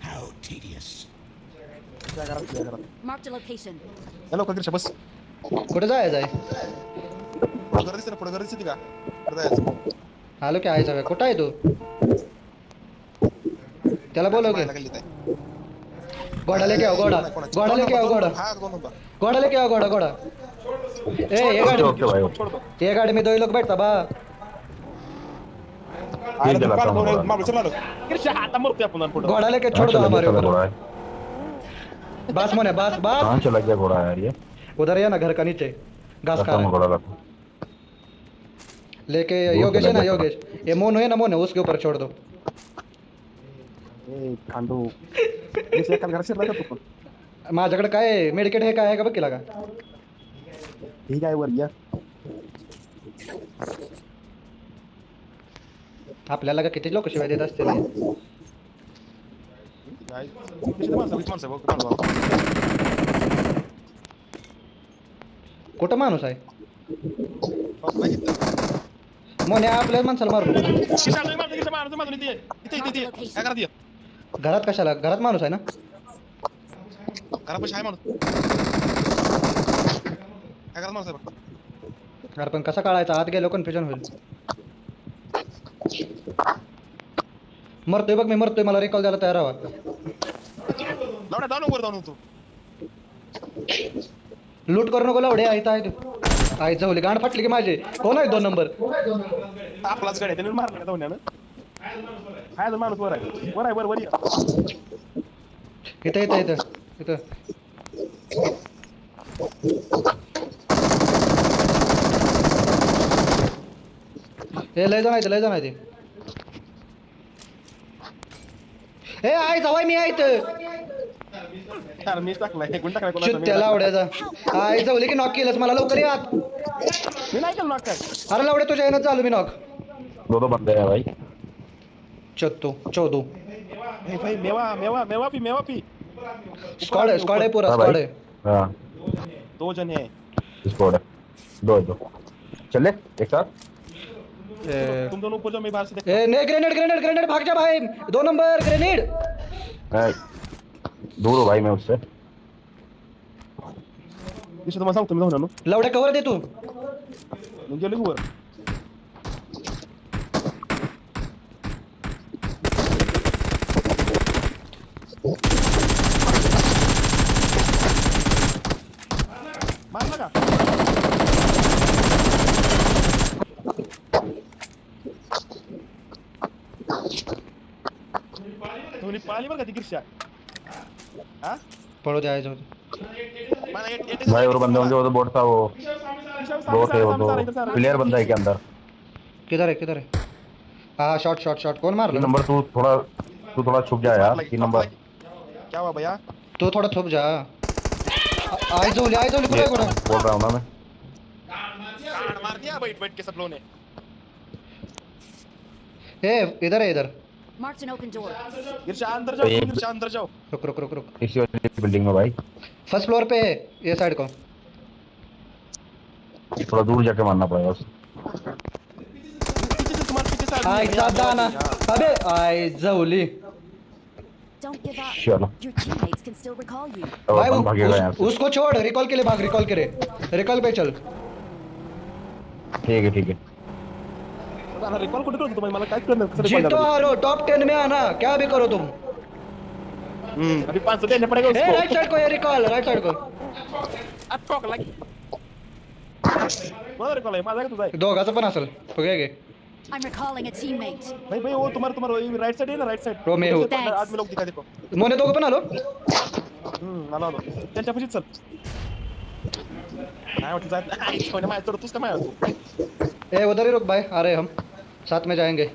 How tedious. Marked a location. Hello कधी बस कुठं जायचं आहे पुढे दिसते ना, पुढे घर दिसते का? पुढे जायचं. आलो की आहे जाऊया कुठं आहे तू त्याला बोलव की गल्लीत आहे. घोडा लेके आओ घोडा घोडा लेके आओ घोडा हा दोन होता. घोडा लेके आओ घोडा घोडा ए ये गाड़ी ओके भाई छोड़ो. ये गाड़ी में 2 लोग बैठता बा अरे चला, दुकान चला, बोल, चला. मागं चला लो. कृष्ण आता मरतोय आपण पुढे. घोड़ा लेके छोड़ दो हमारे ऊपर घोड़ा है। बस मोने बस बस कहाँ चला गया घोड़ा यार ये? उधर है ना घर का नीचे घास खा रास्ता में रहा घोड़ा है रखा। लेके दूर योगेश चला है ना गया। योगेश ये मोनू है ना मोनू उसके ऊपर छोड़ दो ए खांडू. इस एका घर शिरला का तू पण? माझ्याकडे काय मेडिकेट हे काय आहे का बघ केला का ठीक आहे वर या. आपल्याला का किती लोक शिवाय देत असतील काय? किती माणसं बघ काढवा. कुठं माणूस आहे बघितलं. मोने आपल्या माणसाला मारू नको. किती माणसं इथे काय करत ये? घरात कशाला घरात माणूस आहे ना घरापाशी आहे माणूस. काय करत माणूस आहे बघ. अरे पण कसा काढायचा आत गेलो कन्फ्युजन होईल मरतोय बघ मी मरतोय मला रिकॉल द्यायला तयार हवा लावड्या जाऊन वर जाऊन तू. लूट करू नको लावडे आहे तू आई जाऊली गाण फाटली की माझे कोण आहे 2 नंबर आपलाच गाडी त्याने मारला का जाऊन हाय तो माणूस वर आहे वर आहे वर या. इथं इथं इथं इथं हे लय जण आहे ते हे आहे जवाय मी आहे इथं यार मीच टाकलाय गुंड टाकलाय कोणाचा चुत्त्या लावड्याचा आहे जाऊली की नॉक केलंस मला लवकर यात मी नाही केलं नॉक काय. अरे लावड्या तुझ्या येणं चालू मी नॉक दो बंदे हैं भाई। चौदो ए भाई मेवा पी. स्क्वाड है पूरा हाँ स्क्वाड भाई। है हाँ 2 जन है. स्क्वाड है। दो चले एक साथ। तुम दोनों ऊपर जाओ मैं बाहर से देख. ए ने ग्रेनेड भाग जा भाई 2 नंबर ग्रेनेड दूर हो भाई मैं उससे। दिसतो तुम्हाला सांगतो मी जाऊन आलो. लवड्या कवर दे तू मी गेलो वर. मारला का? तुम्ही पाळली बरं का ती गिरशा. हा पळू दे जाऊ दे मला भाई और बंदे होंगे वो तो बोट था वो बोट है वो तो प्लेयर बंदा है के अंदर। किधर है हाँ शॉट कौन मार 3 नंबर तू थोड़ा छुप जा यार 3 नंबर। क्या हुआ भैया? तू थोड़ा छुप जा आई जोली कुठे बोल रहा हूँ ना मैं। मार दिया बैठ के सब लोगों ने. ए इधर है इधर Marked an open door. गिरशा अंदर जाओ. रुक इसी वाली बिल्डिंग में भाई फर्स्ट फ्लोर पे है ये साइड को थोड़ा दूर जाके मारना पड़ेगा उसे। पीछे से आई सावधान अबे आई जवली Don't give up. चलो Your teammates can still recall you. अब भाई अपन भागेगा यहाँ से। उसको छोड़ रिकॉल के लिए भाग रिकॉल पे चल ठीक है रिकॉल कुठे करतो तुम्ही मला काय करणार कसं recall जीतो करणार? हारो टॉप 10 में आना क्या भी करो तुम अभी 500 देने पड़ेगा ए उसको. राइट साइड को ये रिकॉल राइट साइड को अब ठोक लग. कोणाला recall आहे? माझा आहे का तुझा आहे? दोघाचं पण असेल हो घे I'm recalling a teammate. भाई भाई वो तुम्हारा राइट साइड है ना, राइट साइड रोमियो. आज मी लोक दिखा देखो. मोने दोघं पण आलो आलो त्यांच्या पशीच चल. काय वाटतं जात नाही कोणी माझ्या तोडतोस का माझ्या तू. ए उधर ही रुक भाई, आ रहे हम साथ में जाएंगे.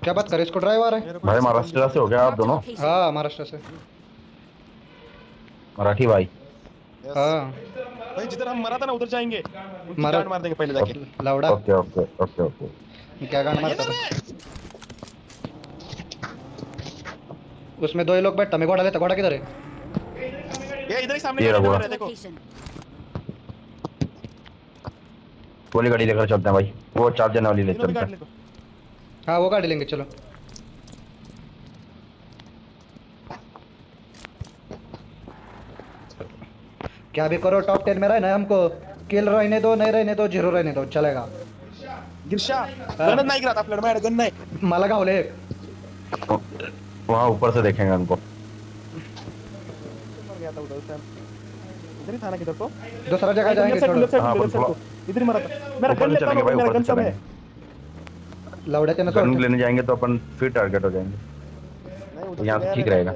क्या बात करे, इसको ड्राइव आ रहा है. भाई महाराष्ट्र से हो गया आप दोनों? Location. हाँ महाराष्ट्र से. मराठी भाई. हाँ भाई जिधर हम मरा था ना उधर जाएंगे. मरा- गांड मार देंगे पहले जाके. लाउडा ओके ओके ओके ओके. क्या गाना मारता था उसमें. दो ही लोग बैठता, मैं घोड़ा लेता. घोड़ा किधर है? ये इधर ही सामने ये गाड़ी रहा नजर है, देखो. Location. वाली गाड़ी लेकर चलते हैं भाई, वो 4 जने वाली ले तीनों भी चलते गाड़ी हैं. लेको. हाँ वो गाड़ी लेंगे चलो. क्या भी करो टॉप 10 में रहना है हमको. किल रहने दो, नहीं रहने दो, 0 रहने दो, चलेगा. गिरशा गणच नाही गिरत आपल्याला, माझ्याकडे गण नाही. मला गावले एक. वहाँ ऊपर से देखेंगे उनको. इधर ही था ना किधर तो. दूसरा जगह जाएंगे छोड़ो. हाँ, पर थोड़ा- इधर ही मरा था. मेरा ऊपर गन से लेता चलेंगे हूँ, भाई, मेरा ऊपर गन से सब है. चलेंगे. लौड़े तेने गन सोच. लेने जाएंगे तो अपन फिर टारगेट हो जाएंगे. नहीं, उधर यहाँ से से गया ठीक है. रहेगा.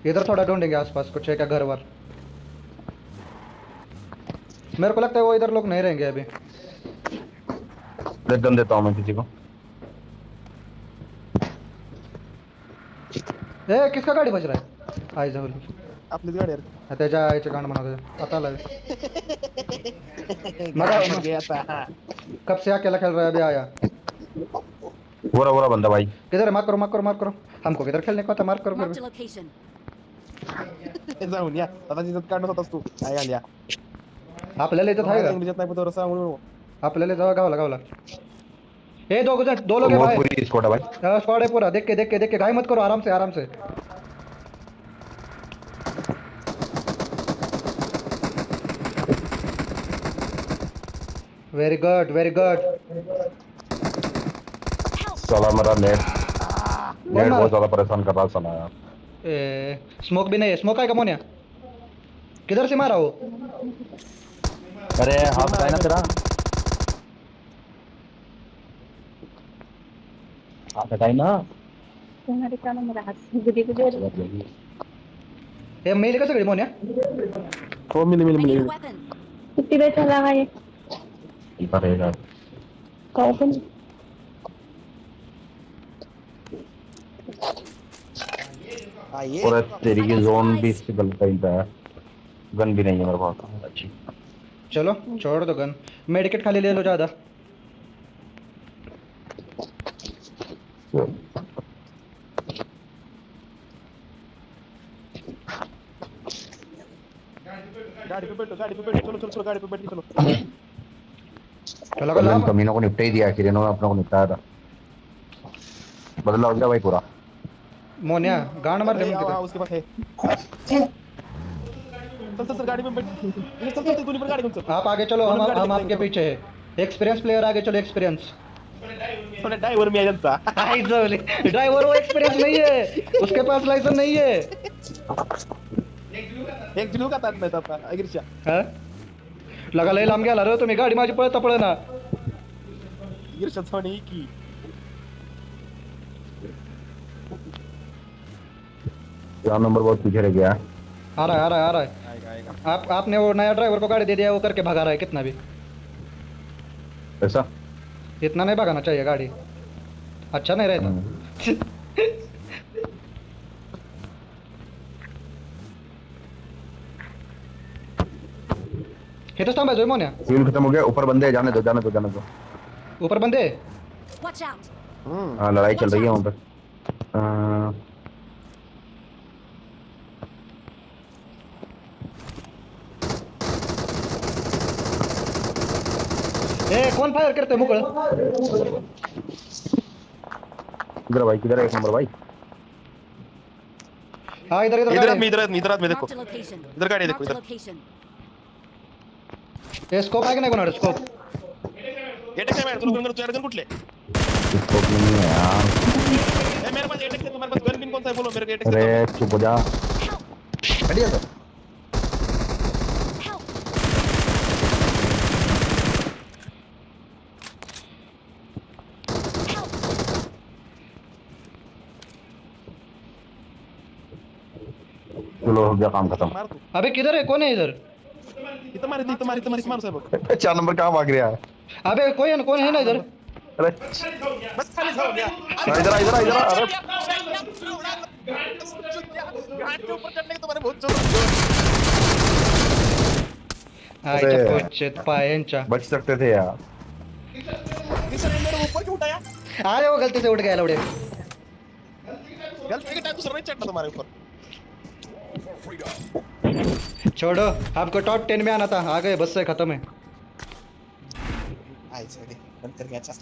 इधर थोड़ा ढूंढेंगे आसपास कुछ है क्या घर वर. मेरे को लगता है वो इधर लोग नहीं रहेंगे अभी. देख गन देता हूँ मैं किसी को. ए किसका गाडी बज रहा है? आई जाऊ. आपलीच गाडी यार. त्याच्या आईचे गाणं म्हणत आता आला. मगा गया था. कब से अकेला खेल रहा है, अभी आया. पूरा बंदा भाई. किधर है? मार करो मार करो मार करो. हमको किधर खेलने को था, मार करो Marked फिर. a location. जाऊन या आता तिथं काढत होतास तू. काय आल्या आपल्याला इथं आहे का? इंग्लिशात नाही पण सांगू. आपल्याला जावा गावला गावला. ए दो लोग हैं वो भाई. पूरी स्क्वाड है भाई. स्क्वाड है पूरा. देख के घाई मत करो, आराम से आराम से. Very good very good. साला मेरा नेट बहुत ज्यादा परेशान कर रहा है साला यार. स्मोक भी नहीं है. स्मोक आएगा मोनिया. किधर से मारा वो? अरे हाथ बताए ना तेरा. हाथ हटाई ना. तुम्हारे क्या नंबर है? गुडी गुडी. हे मेल का सगळी मोन्या. हो milli I need a weapon. किती वेळ झाला आहे? इधर रहेगा. काय पण और तेरी की जोन भी इससे गलत है. गन भी नहीं है मेरे पास अच्छी. चलो छोड़ दो गन. मेडिकेट खाली ले लो ज्यादा. गाड़ी पे बैठो चलो गाड़ी पे बैठ के चलो. चलो कल इन गला. कमीनों को निपटा ही दिया, आखिर इन्होंने अपने को निपटाया था. बदला हो गया भाई पूरा. मोन्या गांड मार दे अरे, मुझे. उसके पास है. चल गाड़ी में बैठ. चल तू पर गाड़ी में चल. आप आगे चलो, हम आपके पीछे है. एक्सपीरियंस प्लेयर आगे चलो. एक्सपीरियंस. थोड़ा ड्राइवर में आ जाता. ड्राइवर वो एक्सपीरियंस नहीं है, उसके पास लाइसेंस नहीं है. एक जिलू का तात नाही आता गिरशा. हाँ? लगा लय लांब गेला रे तुम्ही. गाडी माझी पळता पळना. गिरशा सोनी की. यहाँ नंबर बहुत पीछे रह गया है. आ रहा है. आएगा. आपने वो नया ड्राइवर को गाड़ी दे दिया, वो करके भगा रहा है कितना भी. ऐसा. इतना नहीं भगाना चाहिए गाड़ी, अच्छा नहीं रहता. हे तो थांबायचं होय मोन्या. फ्यूल खत्म हो गया. ऊपर बंदे हैं, जाने दो. ऊपर बंदे. Watch out. हाँ लड़ाई चल रही है वहाँ पर. ए कौन फायर करते मुकळ. किधर है एक नंबर भाई. हाँ इधर इधर गाड़ी. में देखो. Marked a location. इधर गाड़ी देखो Marked a इधर. location. हे स्कोप आहे का नाही कोणाकडे? स्कोप. एटेक है. तुला गन तुझ्याकडे गन कुठले? इसको भी नहीं है यार. मेरे पास एटेक है. तुम्हारे पास गन पिन कौन सा है बोलो मेरे को. एटेक अरे चुप हो जा. हटिया सर. हो गया काम खत्म. मार तू. अबे किधर है, कौन है इधर? इथं मार साहेब. 4 नंबर कहाँ भाग रहा है? अबे कौन है ना इधर? अरे बस खाली जाऊ द्या. इधर अरे घाट के ऊपर चढ़ने के तुम्हारे बहुत जोर. आईच्या पोचेत पायांच्या. बच सकते थे यार. किसने मेरे ऊपर क्यों उठाया? अरे वो गलती से उठ गया लौड़े. गलती के टाइम दूसरा नहीं चढ़ना तुम्हारे ऊपर. छोड़ो, आपको टॉप 10 में आना था, आ गए, बस से खत्म है. आई सॉरी बंद कर गया. अच्छा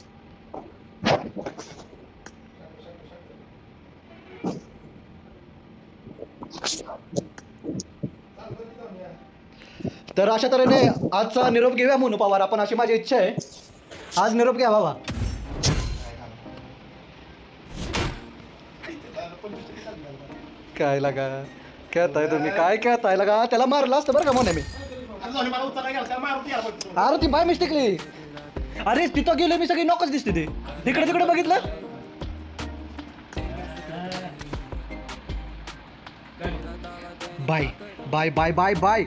तर अशा तऱ्हेने आजचा निरोप घेऊया मोनू पवार आपण, अशी माझी इच्छा आहे. आज निरोप घ्या बाबा. काय लगा खेळताय तुम्ही, काय खेळताय लगा? त्याला मारलं असतं बरं का मोने मी. अरे ती बाय मिस्टेकली. अरे तिथं गेलो मी, सगळी नॉकच दिसते ते. तिकडे बघितलं. Bye bye bye bye bye.